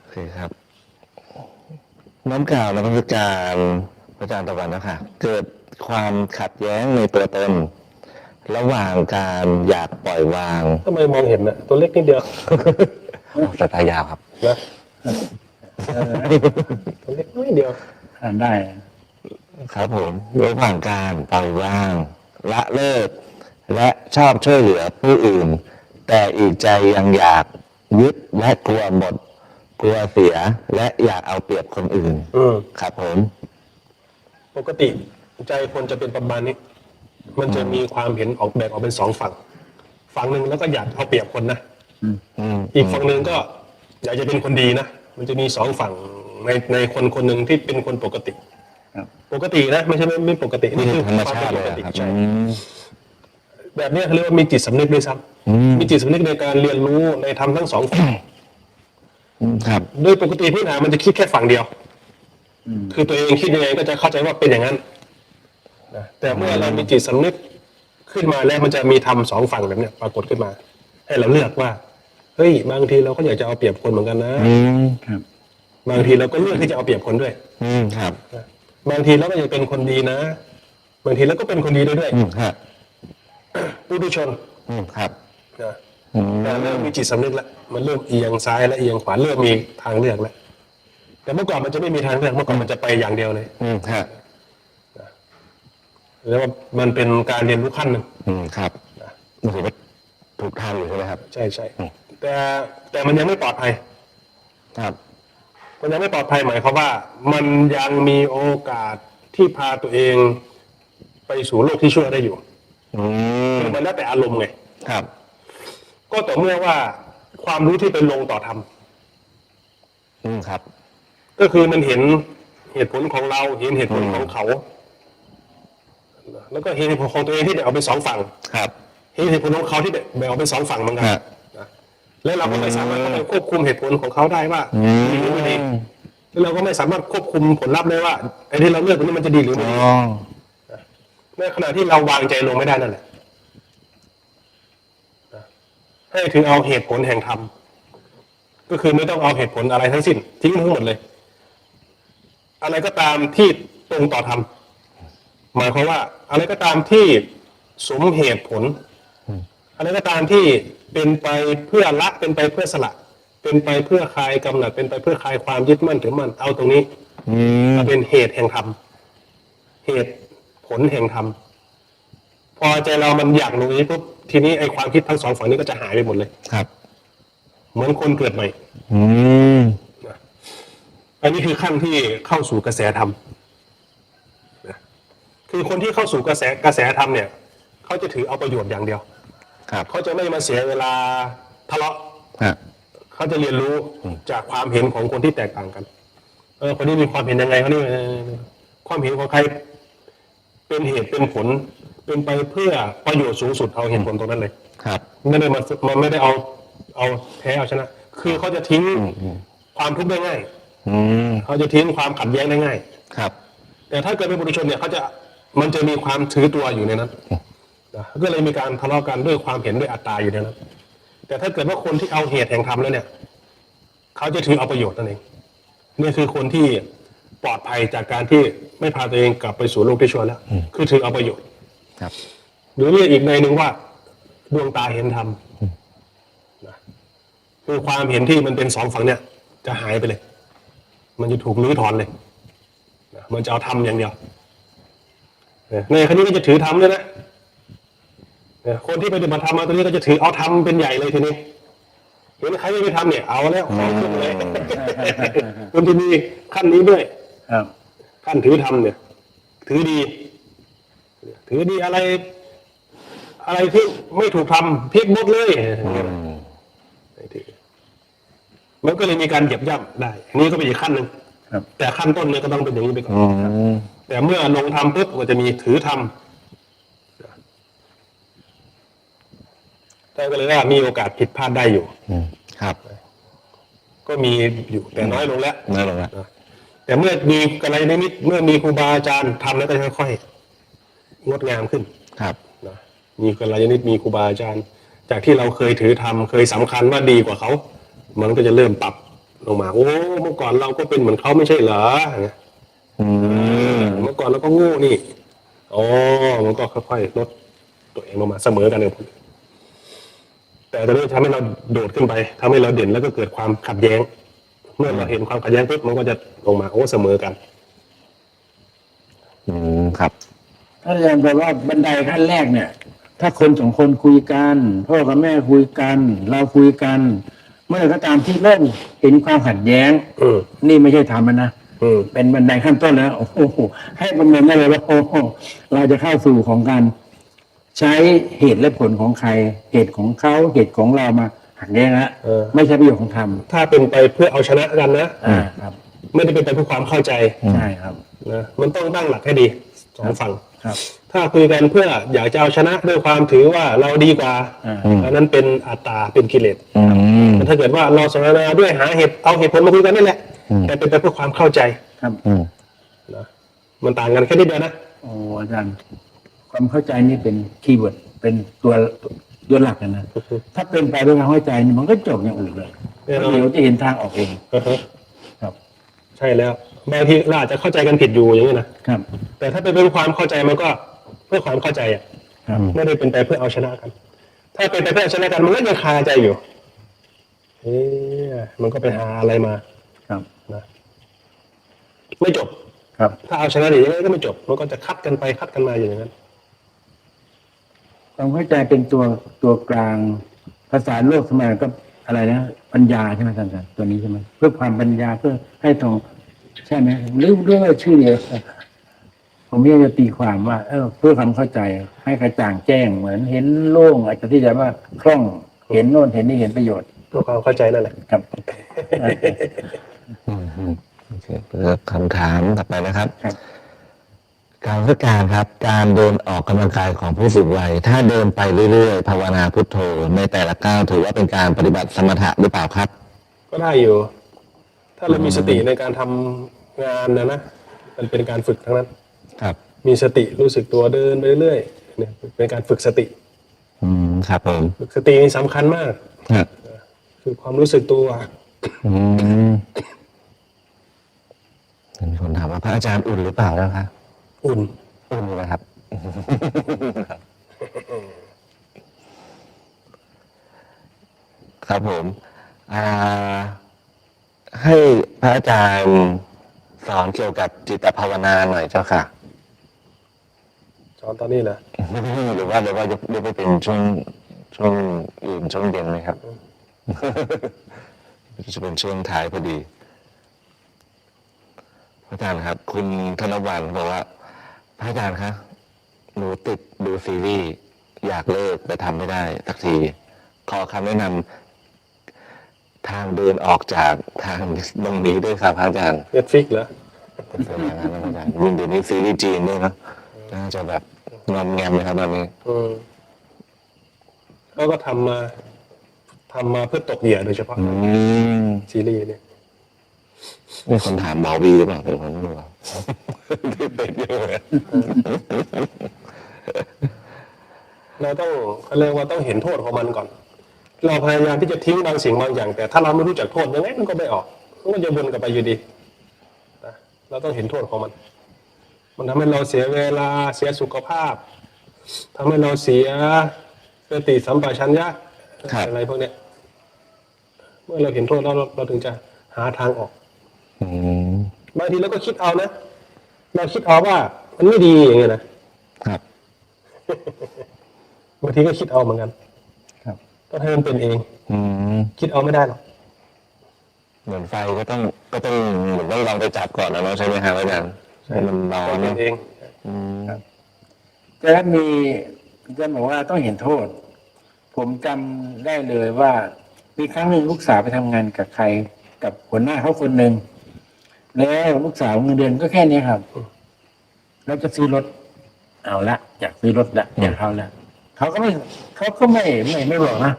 โอเคครับ น้ำกล่าวนมัสการพระอาจารย์ตะวันนะคะเกิดความขัดแย้งในตัวตนระหว่างการอยากปล่อยวาง ทำไมมองเห็นน่ะตัวเล็กนิดเดียว สายตายาวครับ นะตัวเล็กนิดเดียว อ่านได้ ครับผมระหว่างการปล่อยวางละเลิกและชอบช่วยเหลือผู้อื่น แต่อีกใจยังอยากยึดและกลัวหมดกลัวเสียและอยากเอาเปรียบคนอื่น ครับผม ปกติใจคนจะเป็นประมาณนี้ มันจะมีความเห็นออกแบ่งออกเป็นสองฝั่ง ฝั่งหนึ่งแล้วก็อยากเอาเปรียบคนนะ อีกฝั่งหนึ่งก็อยากจะเป็นคนดีนะ มันจะมีสองฝั่งในคนคนหนึ่งที่เป็นคนปกติ ครับ ปกตินะไม่ใช่ไม่ปกตินี่คือ ธรรมชาติ คว เลย ปก อะ ติ ครับ ใช่แบบนี้เขาเรียกว่ามีจิตสำนึกด้วยซ้ อืม ำมีจิตสำนึกในการเรียนรู้ในธรรมทั้งสองฝั่ง ครับ โดยปกติพี่นามันจะคิดแค่ฝั่งเดียว คือตัวเองคิดยังไงก็จะเข้าใจว่าเป็นอย่างนั้นนะแต่เมื่อเรามีจิตสำนึกขึ้นมาแล้วมันจะมีธรรมสองฝั่งแบบเนี้ยปรากฏขึ้นมา ให้เราเลือกว่าเฮ้ยบางทีเราก็อยากจะเอาเปรียบคนเหมือนกันนะ ครับ บางทีเราก็เลือกที่จะเอาเปรียบคนด้วย ครับ บางทีเราก็อยากเป็นคนดีนะ บางทีเราก็เป็นคนดีด้วย ครับ ปุถุชน ครับ นะ อืม แต่เริ่มมีจิตสำนึกแล้วมันเริ่มเอียงซ้ายและเอียงขวาเริ่มมีทางเลือกแล้วแต่เมื่อก่อนมันจะไม่มีทางเลือกเมื่อก่อนมันจะไปอย่างเดียวเลย ฮะ แล้วามันเป็นการเรียนรู้ขั้นหนึ่ง ครับมันถือว่าถูกทางอยู่ใช่ไหมครับ ใช่ใช่แต่มันยังไม่ปลอดภัย ครับ มันยังไม่ปลอดภัยหมายความว่า มันยังมีโอกาสที่พาตัวเองไปสู่โลกที่ชั่วได้อยู่ อืม คือมันแล้วแต่อารมณ์ไง ครับ ก็ต่อเมื่อว่าความรู้ที่เป็นลงต่อธรรม ครับ ก็คือมันเห็นเหตุผลของเราเห็นเหตุผลของเขา แล้วก็เห็นเหตุผลของตัวเองที่แบ่งออกเป็นสองฝั่ง ครับ เห็นเหตุผลของเขาที่แบ่งออกเป็นสองฝั่งเหมือนกัน ครับ นะแล้วเราก็ไม่สามารถเข้าไปควบคุมเหตุผลของเขาได้ว่าดีหรือไม่ดีแล้วเราก็ไม่สามารถควบคุมผลลัพธ์ได้ว่าไอ้ที่เราเลือกตรงนี้มันจะดีหรือไม่ อ๋ ดี อ ในขณะที่เราวางใจลงไม่ได้นั่นแหละให้ถือเอาเหตุผลแห่งธรรมก็คือไม่ต้องเอาเหตุผลอะไรทั้งสิ้นทิ้งทั้งหมดเลย อะไรก็ตามที่ตรงต่อธรรมหมายความว่า อะไรก็ตามที่สมเหตุผล อะไรก็ตามที่เป็นไปเพื่อละเป็นไปเพื่อสละ เป็นไปเพื่อคลายกำหนัดเป็นไปเพื่อคลายความยึดมั่นถือมั่นเอาตรงนี้มาเป็นเหตุแห่งธรรมเหตุผลแห่งธรรมพอใจเรามันอยากรู้นี้ปุ๊บทีนี้ไอ้ความคิดทั้งสองฝั่งนี้ก็จะหายไปหมดเลย ครับ เหมือนคนเกิดใหม่ อืม อันนี้คือขั้นที่เข้าสู่กระแสธรรมนะคือคนที่เข้าสู่กระแสธรรมเนี่ยเขาจะถือเอาประโยชน์อย่างเดียว ครับ เขาจะไม่มาเสียเวลาทะเลาะ ฮะ เขาจะเรียนรู้จากความเห็นของคนที่แตกต่างกัน คนนี้มีความเห็นยังไงเขานี่ความเห็นของใครเป็นเหตุเป็นผล เป็นไปเพื่อประโยชน์สูงสุดเอาเหตุผลตรงนั้นเลย ครับ ไม่ได้มันไม่ได้เอาแพ้เอาชนะ คือเขาจะทิ้งความทุกข์ได้ง่าย อืม เขาจะทิ้งความขัดแย้งได้ง่าย ครับ แต่ถ้าเกิดเป็นบุรุชนเนี่ยมันจะมีความถือตัวอยู่ในนั้นนะก็เลยมีการทะเลาะกันด้วยความเห็นด้วยอัตตาอยู่ในนั้น แต่ถ้าเกิดว่าคนที่เอาเหตุแห่งธรรมแล้วเนี่ยเขาจะถือเอาประโยชน์นั่นเองนี่คือคนที่ปลอดภัยจากการที่ไม่พาตัวเองกลับไปสู่โลกที่ชั่วแล้ว คือถือเอาประโยชน์ ครับ หรือเรียกอีกในหนึ่งว่าดวงตาเห็นธรรมนะคือความเห็นที่มันเป็นสองฝั่งเนี่ย จะหายไปเลย มันจะถูกรื้อถอนเลยนะมันจะเอาธรรมอย่างเดียวในครั้นี้ก็จะถือธรรมด้วยนะคนที่ปฏิบัติธรรมมาตรงนี้ก็จะถือเอาธรรมเป็นใหญ่เลยทีนี้เห็นใครไม่ไปทำเนี่ยเอาแล้วของขึ้นเลยคนที่มีขั้นนี้ด้วย ครับ ขั้นถือธรรมเนี่ย ถือดี ถือดีอะไรที่ไม่ถูกทำพลิกหมดเลยไม่ถือมันก็เลยมีการเหยียบย่ำได้อันนี้ก็เป็นอีกขั้นหนึ่ง ครับ แต่ขั้นต้นเนี่ยก็ต้องเป็นอย่างนี้ไปก่อน อืม แต่เมื่อลงทำปุ๊บก็จะมีถือทำแต่ก็เลยว่ามีโอกาสผิดพลาดได้อยู่ ครับ ก็มีอยู่แต่น้อยลงแล้ว นั่นแหละ แต่เมื่อมีกัลยาณมิตรเมื่อมีครูบาอาจารย์ทำแล้วก็ค่อยๆงดงามขึ้น ครับ นะมีกัลยาณมิตรมีครูบาอาจารย์ จากที่เราเคยถือทำเคยสำคัญว่าดีกว่าเขา มันก็จะเริ่มปรับลงมา โอ้เมื่อก่อนเราก็เป็นเหมือนเขาไม่ใช่เหรอ อืม เมื่อก่อนเราก็โง่นี่อ๋อมันก็ค่อยๆลดตัวเองลงมาเสมอกันเลยแต่ตอนนี้ทำให้เราโดดขึ้นไปทำให้เราเด่นแล้วก็เกิดความขัดแย้ง เมื่อเราเห็นความขัดแย้งปุ๊บมันก็จะลงมาโอ้เสมอกัน ครับ อาจารย์แปลว่าบันไดขั้นแรกเนี่ย ถ้าคนสองคนคุยกันพ่อกับแม่คุยกัน เราคุยกัน เมื่อก็ตามที่เริ่มเห็นความขัดแย้ง อืม นี่ไม่ใช่ธรรมนะ อืม เป็นบันไดขั้นต้นแล้วโอ้โหให้ประเมินได้เลยว่าโอ้โหเราจะเข้าสู่ของการใช้เหตุและผลของใคร เหตุของเขาเหตุของเรามาหักแย้งแล้วไม่ใช่ประโยชน์ของธรรม ถ้าเป็นไปเพื่อเอาชนะกันนะ ครับ ไม่ได้เป็นไปเพื่อความเข้าใจ ใช่ครับ นะมันต้องตั้งหลักให้ดีสองฝั่ง ครับ ถ้าคุยกันเพื่ออยากจะเอาชนะด้วยความถือว่าเราดีกว่า อันนั้นเป็นอัตตาเป็นกิเลส อืม แต่ถ้าเกิดว่าเราสนทนาด้วยหาเหตุเอาเหตุผลมาคุยกันนั่นแหละแต่เป็นไปเพื่อความเข้าใจ ครับ นะมันต่างกันแค่นิดเดียวนะ โอ้อาจารย์ความเข้าใจนี่เป็นคีย์เวิร์ดเป็นตัวหลักนะ ถ้าเป็นไปด้วยความเข้าใจนี่มันก็จบอย่างอื่นเลย แน่นอน เดี๋ยวจะเห็นทางออกเอง ครับ ใช่แล้วบางทีเราอาจจะเข้าใจกันผิดอยู่อย่างนี้นะครับ แต่ถ้าเป็นเพื่อความเข้าใจมันก็เพื่อความเข้าใจอ่ะ ครับ ไม่ได้เป็นไปเพื่อเอาชนะกัน ถ้าเป็นไปเพื่อเอาชนะกันมันก็ยังคาใจอยู่เอ๊ะมันก็ไปหาอะไรมา ครับ นะไม่จบ ครับ ถ้าเอาชนะอย่างนี้ก็ไม่จบ มันก็จะคัดกันไปคัดกันมาอย่างนั้น ความเข้าใจเป็นตัวกลางภาษาโลกสมัยก็อะไรนะปัญญาใช่ไหมท่านอาจารย์ตัวนี้ใช่ไหมเพื่อความปัญญาเพื่อให้ตรงใช่ไหมหรือเรื่องชื่อเดียวผมอยากจะตีความว่า เพื่อความเข้าใจให้กระจ่างแจ้งเหมือนเห็นโล่งอาจจะที่จะว่าคล่องเห็นโน่นเห็นนี่เห็นประโยชน์ เพื่อความเข้าใจนั่นแหละ ครับ โอเคคำถามต่อไปนะครับ ครับ การพิการครับการเดินออกกำลังกายของผู้สูงวัยถ้าเดินไปเรื่อยๆภาวนาพุทโธในแต่ละก้าวถือว่าเป็นการปฏิบัติสมถะหรือเปล่าครับ ก็ได้อยู่ ถ้าเรามีสติในการทำงานนะมันเป็นการฝึกทั้งนั้น ครับ มีสติรู้สึกตัวเดินไปเรื่อยๆเนี่ยเป็นการฝึกสติ ครับผม ฝึกสตินี่สำคัญมาก ครับ คือความรู้สึกตัว มีคนถามว่าพระอาจารย์อุ่นหรือเปล่านะคะ อุ่น อุ่นนะครับ ครับผมให้พระอาจารย์สอนเกี่ยวกับจิตภาวนาหน่อยเจ้าค่ะ สอนตอนนี้เหรอ หรือว่าจะไปเป็นช่วงอื่นช่วงเย็นไหมครับ จะเป็นช่วงท้ายพอดีพระอาจารย์ครับ คุณธนวันบอกว่าพระอาจารย์คะหนูติดดูซีรีส์อยากเลิกแต่ทำไม่ได้สักที ขอคำแนะนำทางเดินออกจากทางตรงนี้ด้วยครับพระอาจารย์ เน็ตฟิกเหรอ เป็นอย่างนั้นนะพระอาจารย์ยิ่งเดี๋ยวนี้ซีรีส์จีนด้วยเนอะน่าจะแบบงอมแงมเลยครับตอนนี้ เขาก็ทำมาเพื่อตกเหยื่อโดยเฉพาะซีรีส์เนี่ย มีคนถามเบาบีหรือเปล่าเป็นคนไม่รู้ว่าที่เป็นเยอะเลย เราต้องเขาเรียกว่าต้องเห็นโทษของมันก่อน เราพยายามที่จะทิ้งบางสิ่งบางอย่าง แต่ถ้าเราไม่รู้จักโทษยังไงมันก็ไม่ออกมันก็จะวนกลับไปอยู่ดีนะเราต้องเห็นโทษของมัน มันทำให้เราเสียเวลาเสียสุขภาพทำให้เราเสียสติสัมปชัญญะอะไรพวกเนี้ยเมื่อเราเห็นโทษแล้วเราถึงจะหาทางออกบางทีเราก็คิดเอานะเราคิดเอาว่ามันไม่ดีอย่างเงี้ยนะครับ บางทีก็คิดเอาเหมือนกัน ครับ ต้องให้มันเป็นเองคิดเอาไม่ได้หรอก เหมือนไฟก็ต้องเหมือนต้องลองไปจับก่อนนะเนาะใช่ไหมครับอาจารย์ให้มันร้อน เป็ เนาะ นเอง แต่มีจะบอกว่าต้องเห็นโทษ ผมจำได้เลยว่ามีครั้งหนึ่งลูกสาวไปทำงานกับใครกับหัวหน้าเขาคนหนึ่งแล้วลูกสาวเงินเดือนก็แค่นี้ครับ แล้วจะซื้อรถ เอาละอยากซื้อรถละอยากเอาละเขาก็ไม่บอกนะ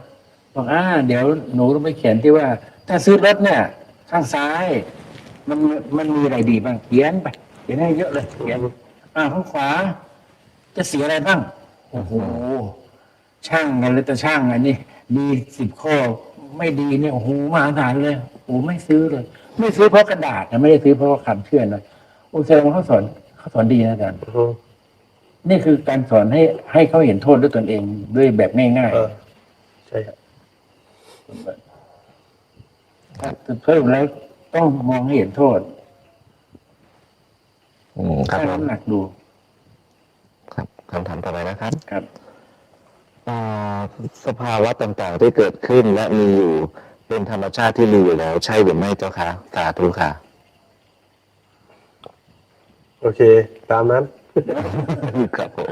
บอกเดี๋ยวหนูต้องไปเขียนที่ว่า ถ้าซื้อรถเนี่ย ข้างซ้าย มันมีอะไรดีบ้างเขียนไปเขียนให้เยอะเลยเขียนข้างขวา จะเสียอะไรบ้างโอ้โหช่างกันเลยแต่ช่างอันนี้ดี10 ข้อไม่ดีเนี่ยโอ้โหมหาศาลเลยโอ้ไม่ซื้อเลย ไม่ซื้อเพราะกระดาษนะไม่ได้ซื้อเพราะคำเชื่อนะโอ้แสดงว่าเขาสอนดีนะอาจารย์นี่คือการสอนให้เขาเห็นโทษด้วยตนเองด้วยแบบง่าย ใช่ครับ ๆถ้าเพิ่มแล้วต้องมองให้เห็นโทษ ครับ ชั่ง ผม น้ำหนักดู ครับคำถามต่อไปนะครับ ครับ สภาวะต่างๆที่เกิดขึ้นและมีอยู่เป็นธรรมชาติที่มีอยู่แล้ว ใช่หรือไม่เจ้าคะสาธุค่ะ โอเค ตามนั้น ครับผม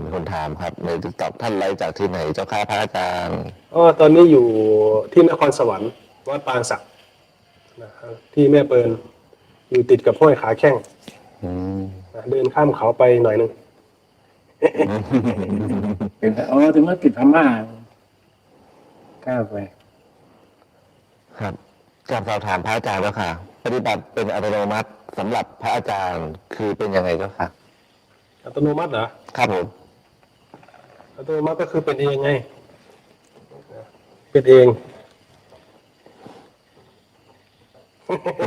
มีคนถามครับในติ๊กต็อกท่านไลฟ์จากที่ไหนเจ้าค่ะพระอาจารย์ ตอนนี้อยู่ที่นครสวรรค์วัดปางศักดิ์นะครับที่แม่เปิลอยู่ติดกับห้วยขาแข้งเดินข้ามเขาไปหน่อยนึง ถึงว่าติดพม่าก้าวไป ครับกราบสอบถามพระอาจารย์แล้วค่ะ ปฏิบัติเป็นอัตโนมัติสำหรับพระอาจารย์คือเป็นยังไงเจ้าค่ะ อัตโนมัติเหรอ ครับผม อัตโนมัติก็คือเป็นเองไงเป็นเอง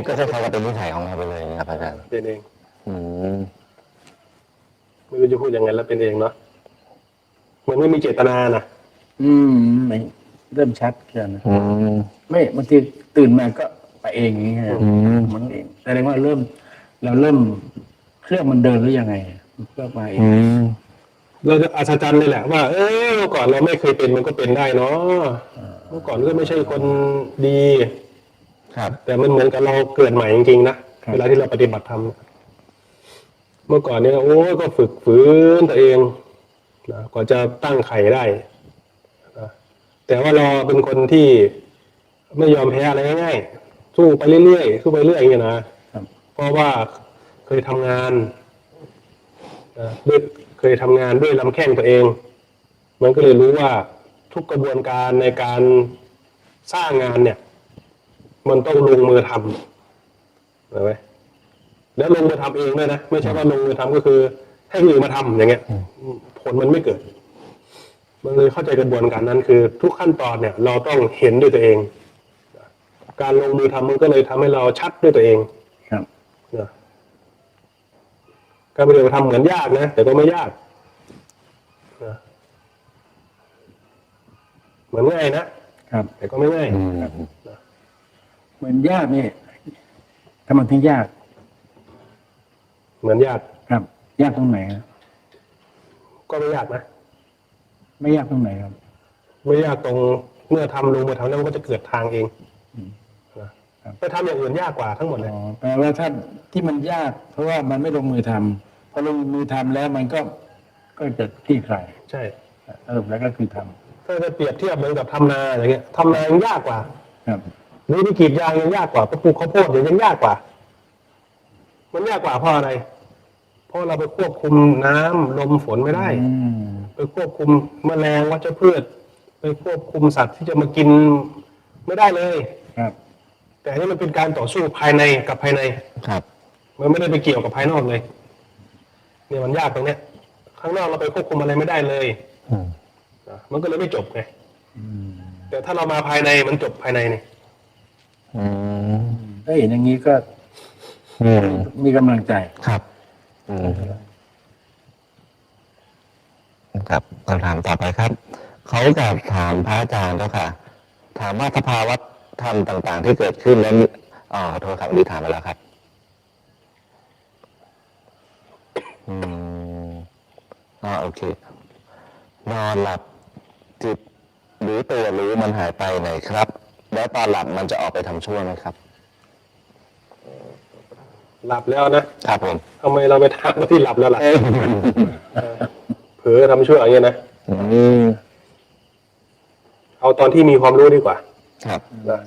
ก็คล้ายๆกับเป็นนิสัยของเราไปเลยนะครับอาจารย์ เป็นเอง อืม ไม่รู้จะพูดยังไงแล้วเป็นเองเนาะเหมือนไม่มีเจตนานะ ไม่เริ่มชัดกันนะ อืม ไม่บางทีตื่นมาก็ไปเองอย่างเงี้ย อืม มันเองแสดงว่าเราเริ่มเครื่องมันเดินหรือยังไงมันก็มาเอง อืม เราจะอัศจรรย์เลยแหละว่าเมื่อก่อนเราไม่เคยเป็นมันก็เป็นได้เนาะเมื่อก่อนก็ไม่ใช่คนดี ครับ แต่มันเหมือนกับเราเกิดใหม่จริงๆนะเวลาที่เราปฏิบัติธรรมเมื่อก่อนเนี่ยโอ้ยก็ฝึกฝืนตัวเองนะกว่าจะตั้งไข่ได้นะแต่ว่าเราเป็นคนที่ไม่ยอมแพ้อะไรง่ายๆสู้ไปเรื่อยๆสู้ไปเรื่อยอย่างเงี้ยนะครับ เพราะว่าเคยทำงานด้วยเคยทำงานด้วยลำแข้งตัวเอง มันก็เลยรู้ว่าทุกกระบวนการในการสร้างงานเนี่ย มันต้องลงมือทำเห็นไหมแล้วลงมือทำเองด้วยนะไม่ใช่ว่าลงมือทำก็คือให้คนอื่นมาทำอย่างเงี้ย ผลมันไม่เกิด มันเลยเข้าใจกระบวนการนั้นคือ ทุกขั้นตอนเนี่ย เราต้องเห็นด้วยตัวเอง การลงมือทำมันก็เลยทำให้เราชัดด้วยตัวเอง ครับ นะการปฏิบัติธรรมเหมือนยากนะแต่ก็ไม่ยากนะเหมือนง่ายนะครับ แต่ก็ไม่ง่าย อืม เหมือนยากนี่ทำไมถึงยาก เหมือนยาก ครับ ยากตรงไหนครับ ก็ไม่ยากนะ ไม่ยากตรงไหนครับ ไม่ยากตรงเมื่อทำลงมือทำแล้วมันก็จะเกิดทางเองนะครับ ไปทำอย่างอื่นยากกว่าทั้งหมดเลย อ๋อแปลว่าถ้าที่มันยาก เพราะว่ามันไม่ลงมือทำพอลงมือทำแล้วมันก็จะคลี่คลาย ใช่ สรุปแล้วก็คือทำ ถ้าจะเปรียบเทียบเหมือนกับทำนาอย่างเงี้ยทำนายังยากกว่า ครับ หรือที่กรีดยางยังยากกว่าไปปลูกข้าวโพดยังยากกว่า มันยากกว่าเพราะอะไร เพราะเราไปควบคุมน้ำลมฝนไม่ได้ อืม ไปควบคุมแมลงวัชพืช ไปควบคุมสัตว์ที่จะมากินไม่ได้เลย ครับ แต่อันนี่มันเป็นการต่อสู้ภายในกับภายใน ครับ มันไม่ได้ไปเกี่ยวกับภายนอกเลย เนี่ยมันยากตรงเนี้ย ข้างนอกเราไปควบคุมอะไรไม่ได้เลย อืม นะมันก็เลยไม่จบไง อืม แต่ถ้าเรามาภายในมันจบภายในนี่ อืม ถ้าเห็นอย่างนี้ก็ อืม มีกำลังใจ ครับ อืม ครับคำถามต่อไปครับ เขากับถามพระอาจารย์เจ้าค่ะ ถามว่าสภาวะธรรมต่างๆ ที่เกิดขึ้นนั้นโทษครับอันนี้ถามไปแล้วครับ อืมโอเค นอนหลับจิตหรือตัวรู้มันหายไปไหนครับ แล้วตอนหลับมันจะออกไปทำชั่วไหมครับ หลับแล้วนะครับ ผม ทำไมเราไปทักว่าที่หลับแล้วล่ะเผลอทำชั่วอย่างเงี้ยนะ อืม เอาตอนที่มีความรู้ดีกว่า ครับ นะ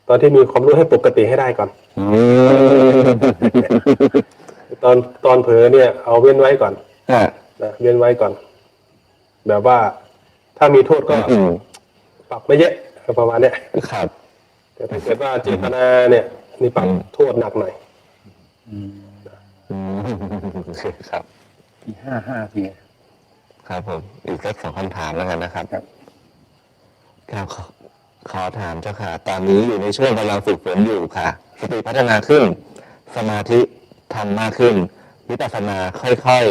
ตอนที่มีความรู้ให้ปกติให้ได้ก่อน อืม ตอนเผลอเนี่ย เอาเว้นไว้ก่อน อ่ะ นะเว้นไว้ก่อน แบบว่าถ้ามีโทษก็ อืม ปรับไม่เยอะประมาณเนี้ย ครับ แต่ถ้าเกิดว่าเจตนาเนี่ยนี่ปรับโทษหนักหน่อย อืมโอเคครับ อีก5 ที ครับผม อีกสัก2 คำถามแล้วกันนะครับ ครับ ครับขอถามเจ้าค่ะ ตอนนี้อยู่ในช่วงกำลังฝึกฝนอยู่ค่ะ สติพัฒนาขึ้น สมาธิทำมากขึ้น วิปัสสนาค่อย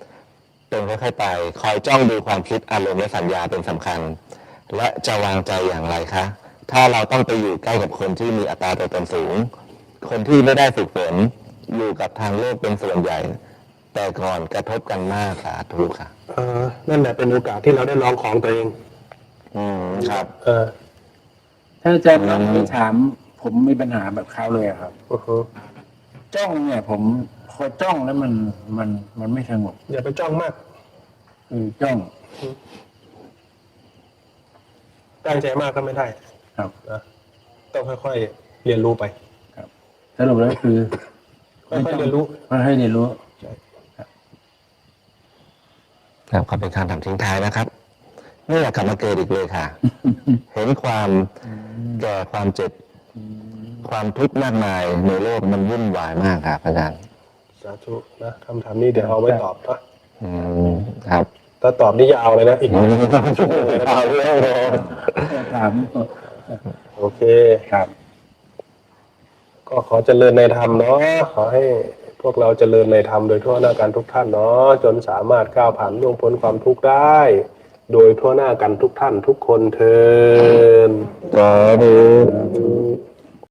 ๆเป็นค่อยๆไป คอยจ้องดูความคิดอารมณ์และสัญญาเป็นสำคัญ และจะวางใจอย่างไรคะ ถ้าเราต้องไปอยู่ใกล้กับคนที่มีอัตราตัวตนสูง คนที่ไม่ได้ฝึกฝนอยู่กับทางโลกเป็นส่วนใหญ่ แต่ก่อนกระทบกันมากสาธุค่ะ นั่นแหละเป็นโอกาสที่เราได้ลองของตัวเอง ครับ ถ้าอาจารย์ไม่ถาม ผมมีปัญหาแบบเขาเลยอะครับ จ้องเนี่ย ผมพอจ้องแล้วมันไม่สงบ อย่าไปจ้องมาก คือจ้อง ตั้งใจมากก็ไม่ได้ ครับ นะต้องค่อยๆเรียนรู้ไป สรุปแล้วคือ ค่อยๆเรียนรู้ ให้เรียนรู้ ครับขอเป็นคำถามทิ้งท้ายนะครับไม่อยากกลับมาเกิดอีกเลยค่ะ เห็นความแก่ความเจ็บ ความทุกข์มากมายในโลกมันวุ่นวายมากครับอาจารย์ สาธุนะคำถามนี้เดี๋ยวเอาไว้ตอบนะ ครับ ถ้าตอบนี่ยาวเลยนะอีกชั่วโมงเลยนะ เอาเรื่องเลย ถาม โอเค ครับ ก็ขอเจริญในธรรมเนาะขอให้พ วกเราเจริญในธรรมโดยทั่วหน้ากันทุกท่านเนาะจนสามารถก้าวผ่านล่วงพ้นความทุกข์ได้ โดยทั่วหน้ากันทุกท่านทุกคนเทิน สาธุ